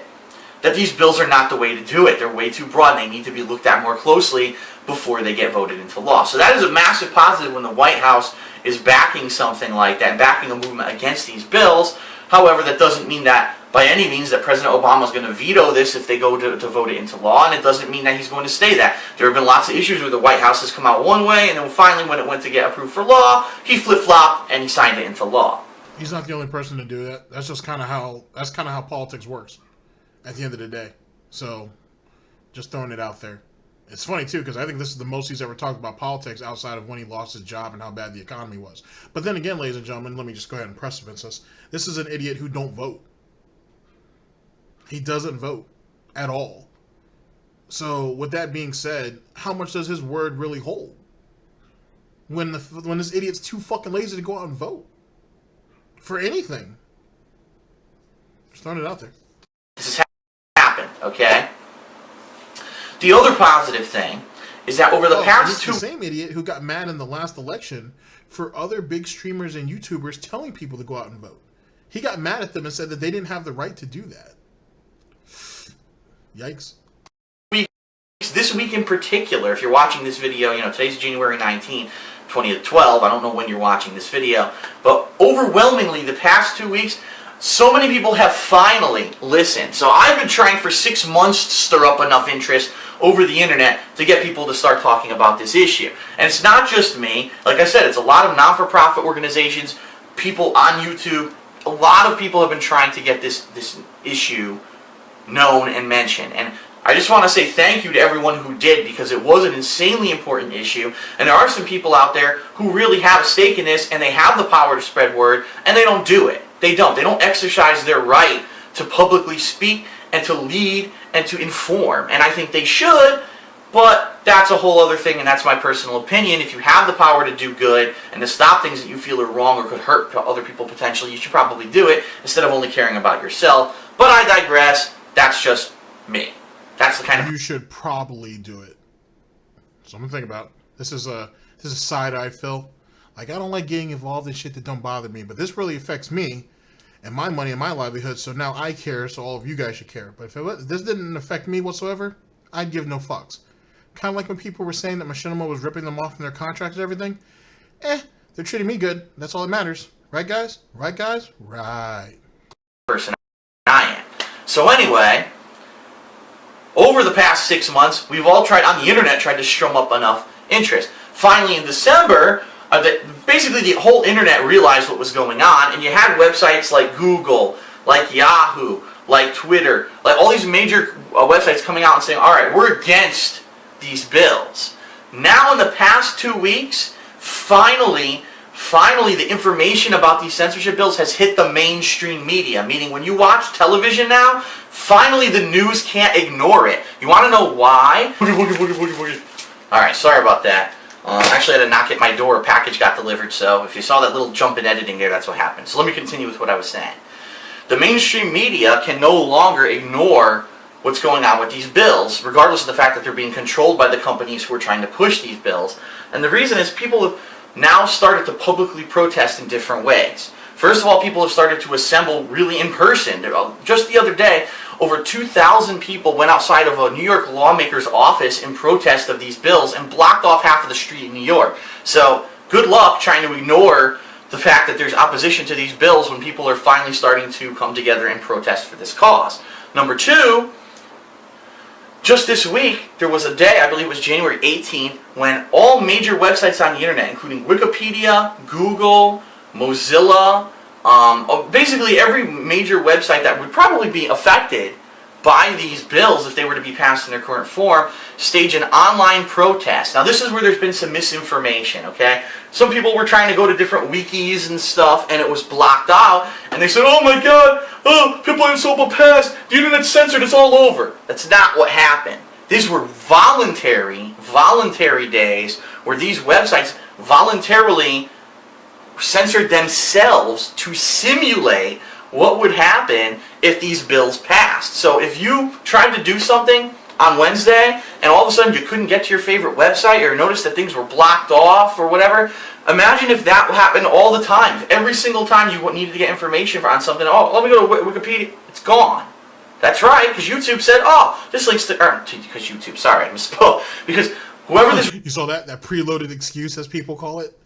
Speaker 1: that these bills are not the way to do it. They're way too broad and they need to be looked at more closely before they get voted into law. So that is a massive positive when the White House is backing something like that, backing a movement against these bills. However, that doesn't mean that by any means that President Obama is going to veto this if they go to vote it into law, and it doesn't mean that he's going to say that. There have been lots of issues where the White House has come out one way, and then finally when it went to get approved for law, he flip-flopped and he signed it into law.
Speaker 2: He's not the only person to do that. That's just kind of how politics works at the end of the day. So, just throwing it out there. It's funny, too, because I think this is the most he's ever talked about politics outside of when he lost his job and how bad the economy was. But then again, ladies and gentlemen, let me just go ahead and precipice us. This is an idiot who don't vote. He doesn't vote at all. So, with that being said, how much does his word really hold? When this idiot's too fucking lazy to go out and vote. For anything. Just throwing it out there.
Speaker 1: This has happened, okay? The other positive thing is that over the past
Speaker 2: the same idiot who got mad in the last election for other big streamers and YouTubers telling people to go out and vote. He got mad at them and said that they didn't have the right to do that. Yikes.
Speaker 1: This week in particular, if you're watching this video, you know, today's January 19, 2012. I don't know when you're watching this video, but overwhelmingly the past 2 weeks, so many people have finally listened. So I've been trying for 6 months to stir up enough interest over the internet to get people to start talking about this issue. And it's not just me. Like I said, it's a lot of non-for-profit organizations, people on YouTube. A lot of people have been trying to get this issue known and mentioned. And I just want to say thank you to everyone who did, because it was an insanely important issue, and there are some people out there who really have a stake in this, and they have the power to spread word, and they don't do it. They don't exercise their right to publicly speak and to lead and to inform, and I think they should, but that's a whole other thing, and that's my personal opinion. If you have the power to do good and to stop things that you feel are wrong or could hurt other people potentially, you should probably do it instead of only caring about yourself. But I digress. That's just me. That's the kind of...
Speaker 2: You should probably do it. Something to think about. This is a side-eye, Phil. Like, I don't like getting involved in shit that don't bother me, but this really affects me and my money and my livelihood, so now I care, so all of you guys should care. But if this didn't affect me whatsoever, I'd give no fucks. Kind of like when people were saying that Machinima was ripping them off from their contracts and everything. They're treating me good. That's all that matters. Right, guys? Right, guys? Right.
Speaker 1: Person I am. So anyway... Over the past 6 months, we've all tried, on the internet, tried to strum up enough interest. Finally, in December, basically the whole internet realized what was going on, and you had websites like Google, like Yahoo, like Twitter, like all these major websites coming out and saying, alright, we're against these bills. Now, in the past 2 weeks, finally, the information about these censorship bills has hit the mainstream media, meaning when you watch television now, finally the news can't ignore it. You want to know why? Alright, sorry about that. Actually, I had to knock at my door. A package got delivered, so if you saw that little jump in editing there, that's what happened. So let me continue with what I was saying. The mainstream media can no longer ignore what's going on with these bills, regardless of the fact that they're being controlled by the companies who are trying to push these bills. And the reason is people have now started to publicly protest in different ways. First of all, people have started to assemble really in person. Just the other day, over 2,000 people went outside of a New York lawmaker's office in protest of these bills and blocked off half of the street in New York. So, good luck trying to ignore the fact that there's opposition to these bills when people are finally starting to come together and protest for this cause. Number two, just this week, there was a day, I believe it was January 18th, when all major websites on the internet, including Wikipedia, Google, Mozilla, basically every major website that would probably be affected by these bills if they were to be passed in their current form, stage an online protest. Now this is where there's been some misinformation, okay? Some people were trying to go to different wikis and stuff, and it was blocked out, and they said, oh my god, people in SOPA passed, the internet's censored, it's all over. That's not what happened. These were voluntary days where these websites voluntarily censored themselves to simulate what would happen if these bills passed. So if you tried to do something on Wednesday and all of a sudden you couldn't get to your favorite website or noticed that things were blocked off or whatever, imagine if that happened all the time. If every single time you needed to get information on something, oh, let me go to Wikipedia, it's gone. That's right, because YouTube said, oh, this links to, because YouTube, sorry, I misspoke, because whoever this...
Speaker 2: You saw that preloaded excuse, as people call it,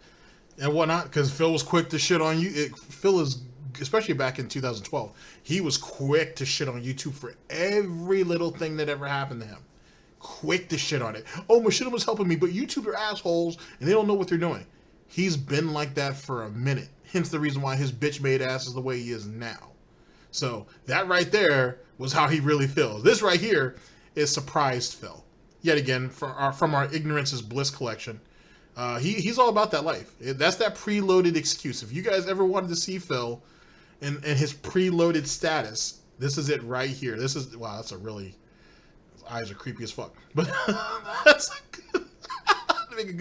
Speaker 2: and whatnot, because Phil was quick to shit on you. Phil is, especially back in 2012, he was quick to shit on YouTube for every little thing that ever happened to him. Quick to shit on it. Oh, Machinima was helping me, but YouTube are assholes, and they don't know what they're doing. He's been like that for a minute. Hence the reason why his bitch-made ass is the way he is now. So, that right there was how he really feels. This right here is surprised Phil. yet again, from our Ignorance is Bliss collection. He's all about that life. That's that preloaded excuse. If you guys ever wanted to see Phil and his preloaded status, this is it right here. This is, wow, that's a really, his eyes are creepy as fuck. But that's make a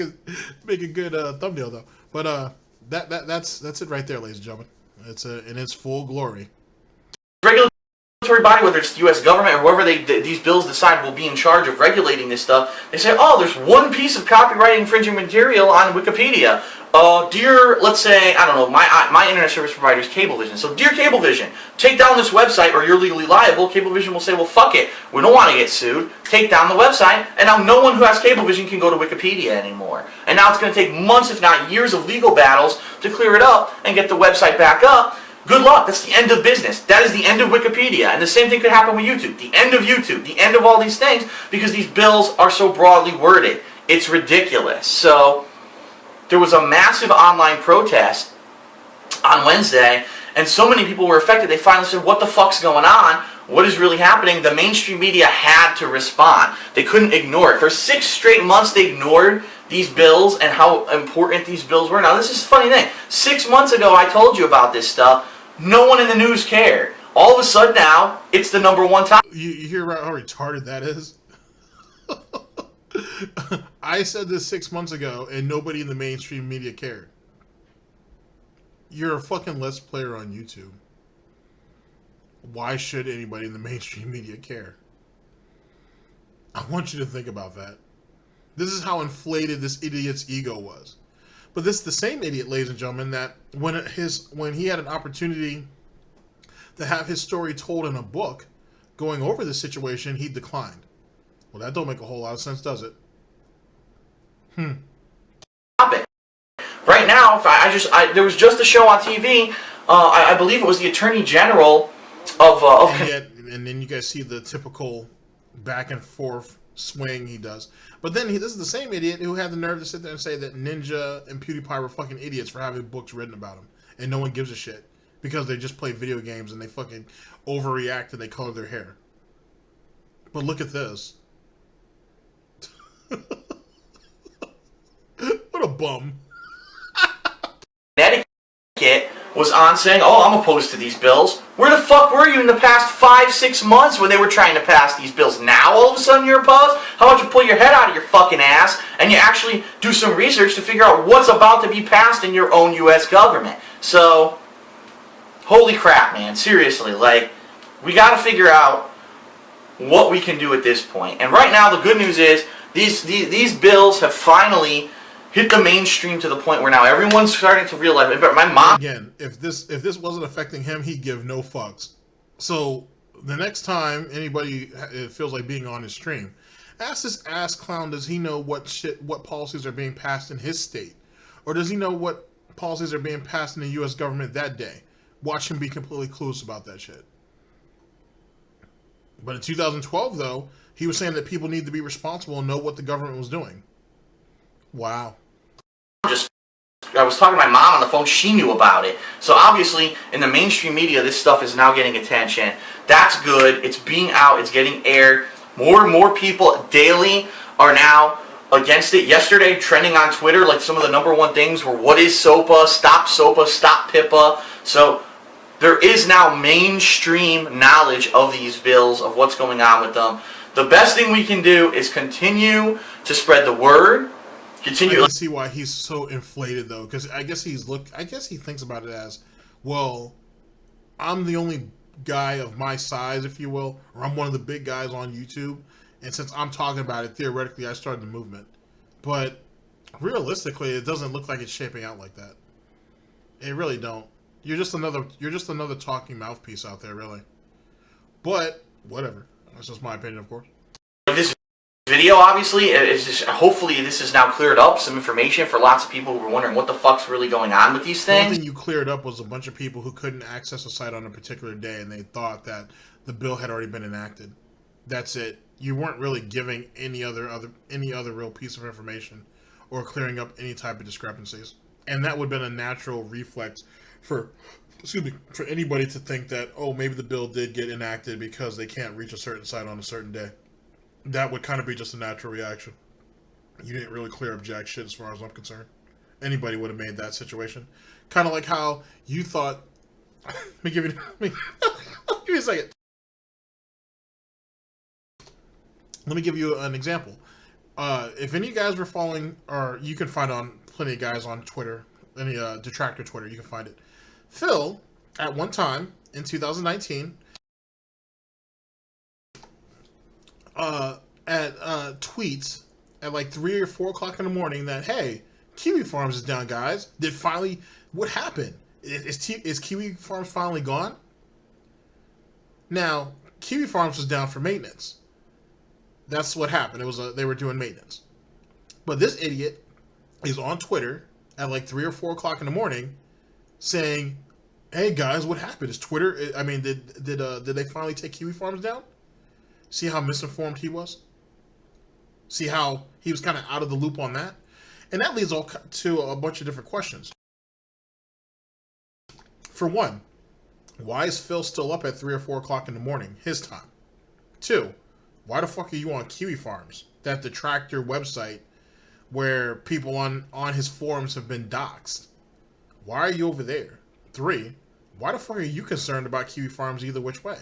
Speaker 2: good thumbnail though. But that's it right there, ladies and gentlemen. It's in its full glory.
Speaker 1: Regulatory body, whether it's the U.S. government or whoever these bills decide will be in charge of regulating this stuff, they say, oh, there's one piece of copyright infringing material on Wikipedia. Dear, let's say, I don't know, my internet service provider is Cablevision. So, dear Cablevision, take down this website or you're legally liable. Cablevision will say, well, fuck it. We don't want to get sued. Take down the website. And now no one who has Cablevision can go to Wikipedia anymore. And now it's going to take months, if not years, of legal battles to clear it up and get the website back up. Good luck. That's the end of business. That is the end of Wikipedia. And the same thing could happen with YouTube. The end of YouTube. The end of all these things because these bills are so broadly worded. It's ridiculous. So there was a massive online protest on Wednesday, and so many people were affected. They finally said, what the fuck's going on? What is really happening? The mainstream media had to respond. They couldn't ignore it. For 6 straight months, they ignored these bills and how important these bills were. Now, this is a funny thing. 6 months ago, I told you about this stuff. No one in the news cared. All of a sudden now, it's the #1 topic.
Speaker 2: You hear about how retarded that is? I said this 6 months ago, and nobody in the mainstream media cared. You're a fucking Let's Player on YouTube. Why should anybody in the mainstream media care? I want you to think about that. This is how inflated this idiot's ego was. But this is the same idiot, ladies and gentlemen, that when he had an opportunity to have his story told in a book, going over the situation, he declined. Well, that don't make a whole lot of sense, does it?
Speaker 1: Right now, there was just a show on TV. I believe it was the Attorney General of
Speaker 2: and then you guys see the typical back and forth swing he does. But then this is the same idiot who had the nerve to sit there and say that Ninja and PewDiePie were fucking idiots for having books written about them, and no one gives a shit because they just play video games and they fucking overreact and they color their hair. But look at this. What a bum.
Speaker 1: Connecticut was on saying, oh, I'm opposed to these bills. Where the fuck were you in the past 5-6 months when they were trying to pass these bills? Now all of a sudden you're opposed? How about you pull your head out of your fucking ass and you actually do some research to figure out what's about to be passed in your own U.S. government? So, holy crap, man. Seriously, like, we gotta figure out what we can do at this point. And right now the good news is these bills have finally hit the mainstream to the point where now everyone's starting to realize. My mom.
Speaker 2: Again, if this wasn't affecting him, he'd give no fucks. So the next time anybody feels like being on his stream, ask this ass clown: does he know what policies are being passed in his state, or does he know what policies are being passed in the U.S. government that day? Watch him be completely clueless about that shit. But in 2012, though, he was saying that people need to be responsible and know what the government was doing. Wow.
Speaker 1: I was talking to my mom on the phone. She knew about it. So obviously, in the mainstream media, this stuff is now getting attention. That's good. It's being out. It's getting aired. More and more people daily are now against it. Yesterday, trending on Twitter, like some of the #1 things were, what is SOPA? Stop PIPA. So there is now mainstream knowledge of these bills, of what's going on with them. The best thing we can do is continue to spread the word.
Speaker 2: I can see why he's so inflated though, because I guess he thinks about it as, well, I'm the only guy of my size, if you will, or I'm one of the big guys on YouTube, and since I'm talking about it, theoretically I started the movement. But realistically, it doesn't look like it's shaping out like that. It really don't. You're just another talking mouthpiece out there, really. But whatever. That's just my opinion, of course.
Speaker 1: This video, obviously, is just, hopefully this has now cleared up some information for lots of people who were wondering what the fuck's really going on with these things.
Speaker 2: One thing you cleared up was a bunch of people who couldn't access a site on a particular day, and they thought that the bill had already been enacted. That's it. You weren't really giving any other real piece of information or clearing up any type of discrepancies. And that would have been a natural reflex for anybody to think that, oh, maybe the bill did get enacted because they can't reach a certain site on a certain day. that would kind of be just a natural reaction. You didn't really clear up jack shit as far as I'm concerned. Anybody would have made that situation. Kind of like how you thought. Let me give you a second. Let me give you an example. If any of you guys were following, or you can find on plenty of guys on Twitter, any detractor Twitter, you can find it. Phil, at one time in 2019, tweets at like 3 or 4 o'clock in the morning that, hey, Kiwi Farms is down, guys. What happened? Is Kiwi Farms finally gone? Now, Kiwi Farms was down for maintenance. That's what happened. They were doing maintenance. But this idiot is on Twitter at like 3 or 4 o'clock in the morning saying, hey guys, what happened? Is Twitter, I mean, did they finally take Kiwi Farms down? See how misinformed he was? See how he was kind of out of the loop on that? And that leads all to a bunch of different questions. For one, why is Phil still up at 3 or 4 o'clock in the morning, his time? 2, why the fuck are you on Kiwi Farms, that detractor website where people on his forums have been doxxed? Why are you over there? 3, why the fuck are you concerned about Kiwi Farms either which way?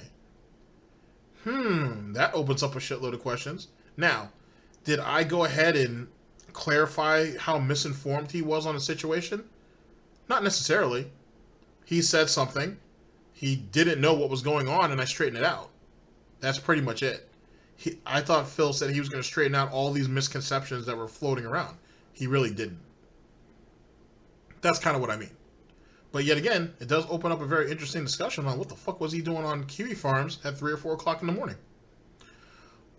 Speaker 2: That opens up a shitload of questions. Now, did I go ahead and clarify how misinformed he was on the situation? Not necessarily. He said something. He didn't know what was going on, and I straightened it out. That's pretty much it. I thought Phil said he was going to straighten out all these misconceptions that were floating around. He really didn't. That's kind of what I mean. But yet again, it does open up a very interesting discussion on what the fuck was he doing on Kiwi Farms at 3 or 4 o'clock in the morning.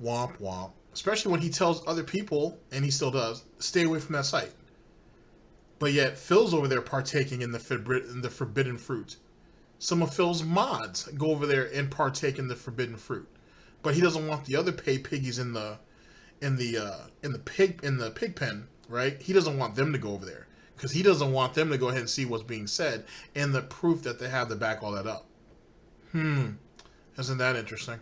Speaker 2: Womp womp. Especially when he tells other people, and he still does, stay away from that site. But yet, Phil's over there partaking in the forbidden fruit. Some of Phil's mods go over there and partake in the forbidden fruit. But he doesn't want the other piggies in the pig pen, right? He doesn't want them to go over there. Because he doesn't want them to go ahead and see what's being said and the proof that they have to back all that up. Isn't that interesting?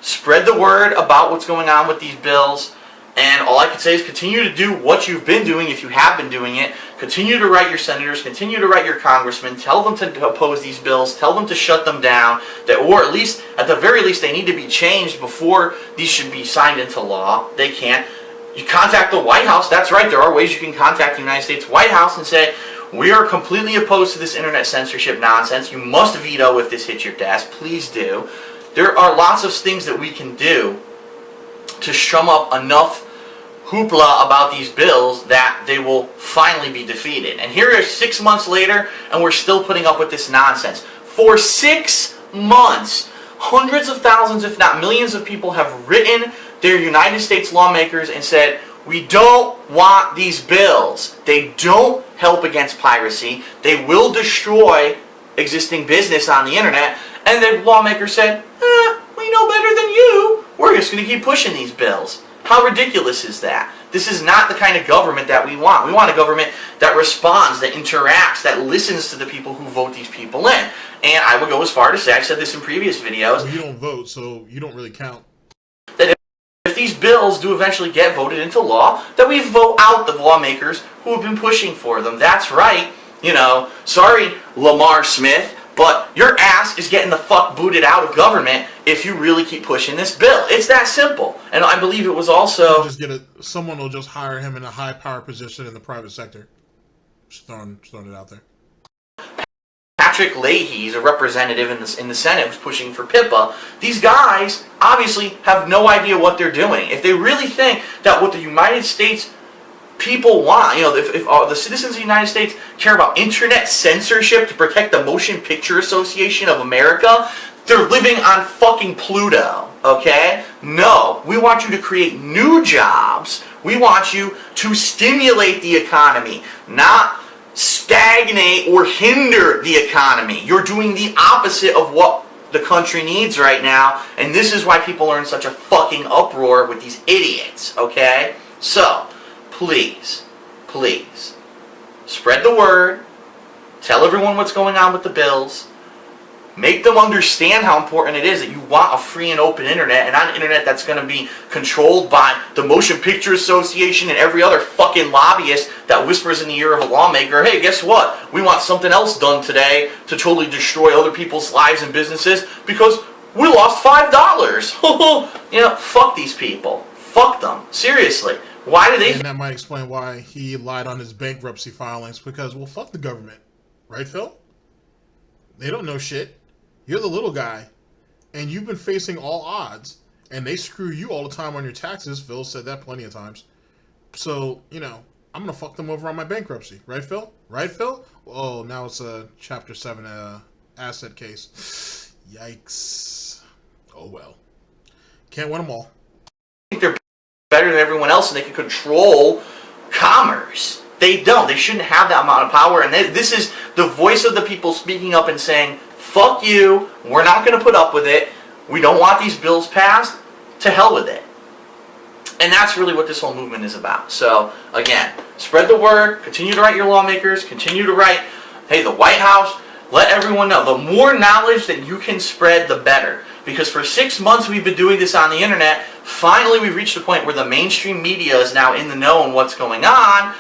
Speaker 1: Spread the word about what's going on with these bills. And all I can say is continue to do what you've been doing if you have been doing it. Continue to write your senators, continue to write your congressmen, tell them to oppose these bills, tell them to shut them down, or at least, at the very least, they need to be changed before these should be signed into law. They can't. You contact the White House. That's right, there are ways you can contact the United States White House and say, we are completely opposed to this internet censorship nonsense. You must veto if this hits your desk. Please do. There are lots of things that we can do to strum up enough hoopla about these bills that they will finally be defeated. And here we are 6 months later, and we're still putting up with this nonsense. For 6 months, hundreds of thousands, if not millions of people have written their United States lawmakers and said, we don't want these bills. They don't help against piracy. They will destroy existing business on the internet. And the lawmakers said, we know better than you. We're just going to keep pushing these bills. How ridiculous is that? This is not the kind of government that we want. We want a government that responds, that interacts, that listens to the people who vote these people in. And I would go as far to say, I've said this in previous videos.
Speaker 2: Well, you don't vote, so you don't really count.
Speaker 1: That if these bills do eventually get voted into law, that we vote out the lawmakers who have been pushing for them. That's right. You know, sorry, Lamar Smith, but your ass is getting the fuck booted out of government if you really keep pushing this bill. It's that simple. And I believe it was also...
Speaker 2: someone will just hire him in a high power position in the private sector. Just throwing it out there.
Speaker 1: Patrick Leahy's a representative in the Senate who's pushing for PIPA. These guys obviously have no idea what they're doing. If they really think that what the United States people want, you know, if the citizens of the United States care about internet censorship to protect the Motion Picture Association of America, they're living on fucking Pluto, okay? No, we want you to create new jobs. We want you to stimulate the economy, not stagnate or hinder the economy. You're doing the opposite of what the country needs right now, and this is why people are in such a fucking uproar with these idiots, okay? So, please, spread the word, tell everyone what's going on with the bills, Make them understand how important it is that you want a free and open internet, and not an internet that's going to be controlled by the Motion Picture Association and every other fucking lobbyist that whispers in the ear of a lawmaker, hey, guess what? We want something else done today to totally destroy other people's lives and businesses because we lost $5. You know, fuck these people. Fuck them. Seriously. Why do they...
Speaker 2: And that might explain why he lied on his bankruptcy filings, because, well, fuck the government. Right, Phil? They don't know shit. You're the little guy, and you've been facing all odds, and they screw you all the time on your taxes. Phil said that plenty of times. So, you know, I'm going to fuck them over on my bankruptcy. Right, Phil? Right, Phil? Oh, now it's a Chapter 7 asset case. Yikes. Oh, well. Can't win them all.
Speaker 1: think they're better than everyone else and they can control commerce. They don't. They shouldn't have that amount of power. And this is the voice of the people speaking up and saying, fuck you, we're not going to put up with it, we don't want these bills passed, to hell with it. And that's really what this whole movement is about. So, again, spread the word, continue to write your lawmakers, continue to write, hey, the White House, let everyone know. The more knowledge that you can spread, the better. Because for 6 months we've been doing this on the internet, finally we've reached a point where the mainstream media is now in the know on what's going on.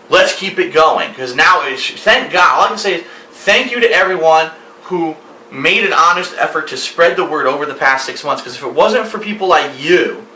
Speaker 1: Let's keep it going. Because now, thank God, all I can say is thank you to everyone who made an honest effort to spread the word over the past 6 months. Because if it wasn't for people like you,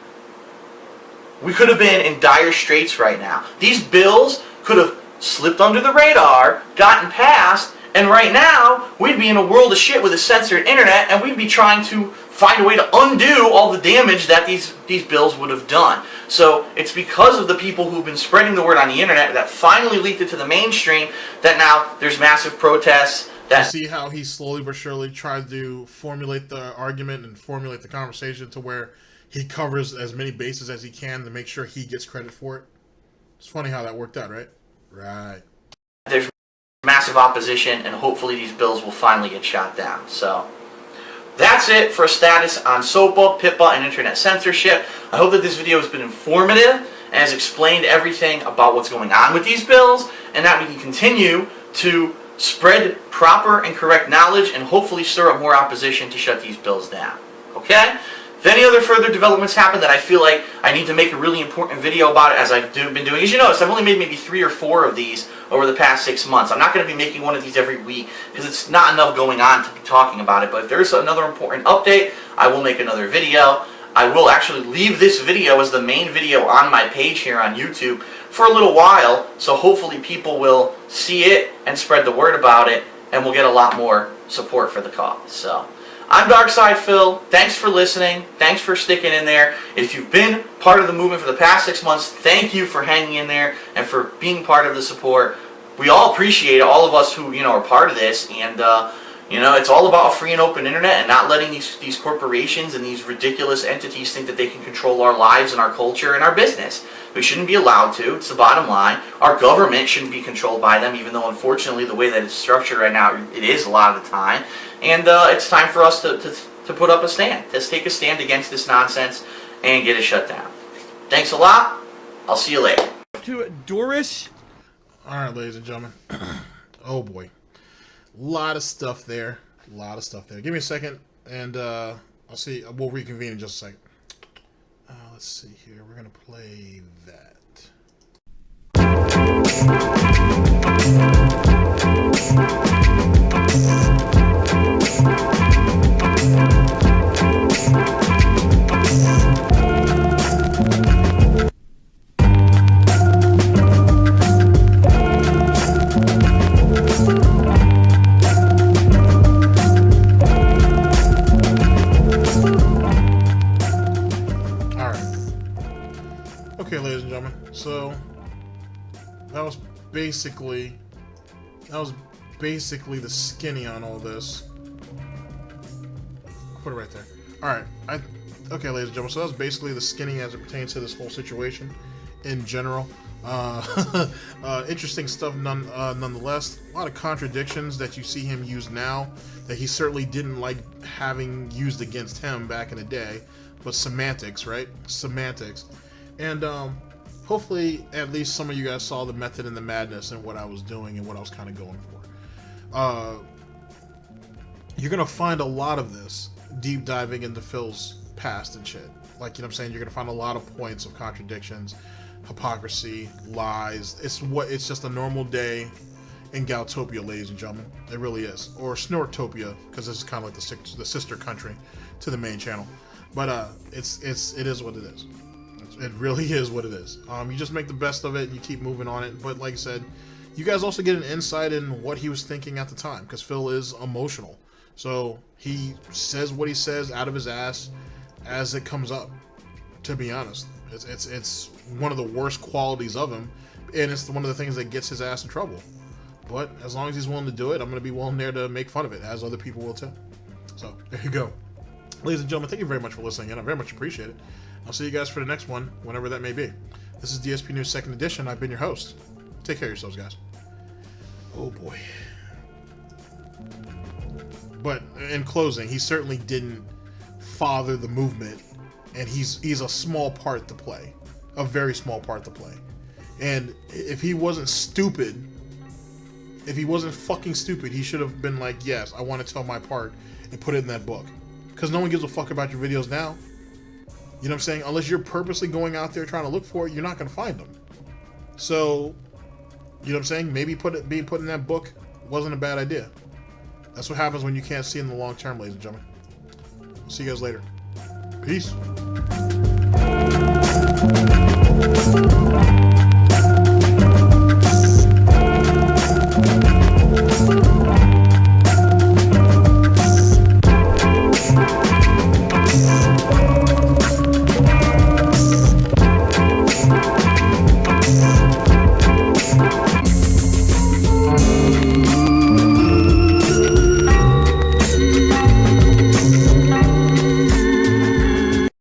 Speaker 1: we could have been in dire straits right now. These bills could have slipped under the radar, gotten passed, and right now, we'd be in a world of shit with a censored internet, and we'd be trying to find a way to undo all the damage that these bills would have done. So it's because of the people who've been spreading the word on the internet that finally leaked it to the mainstream that now there's massive protests.
Speaker 2: You see how he slowly but surely tried to formulate the argument and formulate the conversation to where he covers as many bases as he can to make sure he gets credit for it? It's funny how that worked out, right? Right.
Speaker 1: There's massive opposition, and hopefully these bills will finally get shot down. So that's it for a status on SOPA, PIPA, and internet censorship. I hope that this video has been informative and has explained everything about what's going on with these bills, and that we can continue to spread proper and correct knowledge and hopefully stir up more opposition to shut these bills down. Okay? If any other further developments happen that I feel like I need to make a really important video about it, as I've been doing, as you notice, I've only made maybe 3 or 4 of these over the past 6 months. I'm not going to be making one of these every week because it's not enough going on to be talking about it. But if there's another important update, I will make another video. I will actually leave this video as the main video on my page here on YouTube for a little while, so hopefully people will see it and spread the word about it, and we'll get a lot more support for the cause. So, I'm Darksydephil. Thanks for listening. Thanks for sticking in there. If you've been part of the movement for the past 6 months, thank you for hanging in there and for being part of the support. We all appreciate it, all of us who are part of this, and it's all about a free and open internet and not letting these corporations and these ridiculous entities think that they can control our lives and our culture and our business. We shouldn't be allowed to. It's the bottom line. Our government shouldn't be controlled by them, even though unfortunately the way that it's structured right now, it is a lot of the time. And it's time for us to put up a stand. Let's take a stand against this nonsense and get it shut down. Thanks a lot. I'll see you later.
Speaker 5: To Doris.
Speaker 2: All right, ladies and gentlemen. Oh boy, a lot of stuff there. A lot of stuff there. Give me a second, and I'll see. We'll reconvene in just a second. Let's see here. We're gonna play that. Okay, ladies and gentlemen, so that was basically the skinny on all this. I'll put it right there. Alright, okay, ladies and gentlemen, so that was basically the skinny as it pertains to this whole situation in general. Interesting stuff nonetheless. A lot of contradictions that you see him use now that he certainly didn't like having used against him back in the day, but semantics, right? Semantics. And hopefully at least some of you guys saw the method and the madness and what I was doing and what I was kind of going for. you're gonna find a lot of this deep diving into Phil's past and shit. Like, you know what I'm saying? You're gonna find a lot of points of contradictions, hypocrisy, lies. It's just a normal day in Goutopia, ladies and gentlemen. It really is. Or Snortopia, because this is kind of like the sister country to the main channel. But it is what it is. It really is what it is. You just make the best of it and you keep moving on it. But like I said, you guys also get an insight in what he was thinking at the time, because Phil is emotional. So he says what he says out of his ass as it comes up, to be honest. It's one of the worst qualities of him, and it's one of the things that gets his ass in trouble. But as long as he's willing to do it, I'm going to be willing there to make fun of it, as other people will too. So there you go. Ladies and gentlemen, thank you very much for listening, and I very much appreciate it. I'll see you guys for the next one, whenever that may be. This is DSP News 2nd Edition. I've been your host. Take care of yourselves, guys. Oh boy. But in closing, he certainly didn't father the movement, and he's a small part to play, a very small part to play. And if he wasn't stupid, if he wasn't fucking stupid, he should have been like, yes, I want to tell my part and put it in that book. Because no one gives a fuck about your videos now. You know what I'm saying? Unless you're purposely going out there trying to look for it, you're not going to find them. So, you know what I'm saying? Maybe being put in that book wasn't a bad idea. That's what happens when you can't see in the long term, ladies and gentlemen. See you guys later. Peace.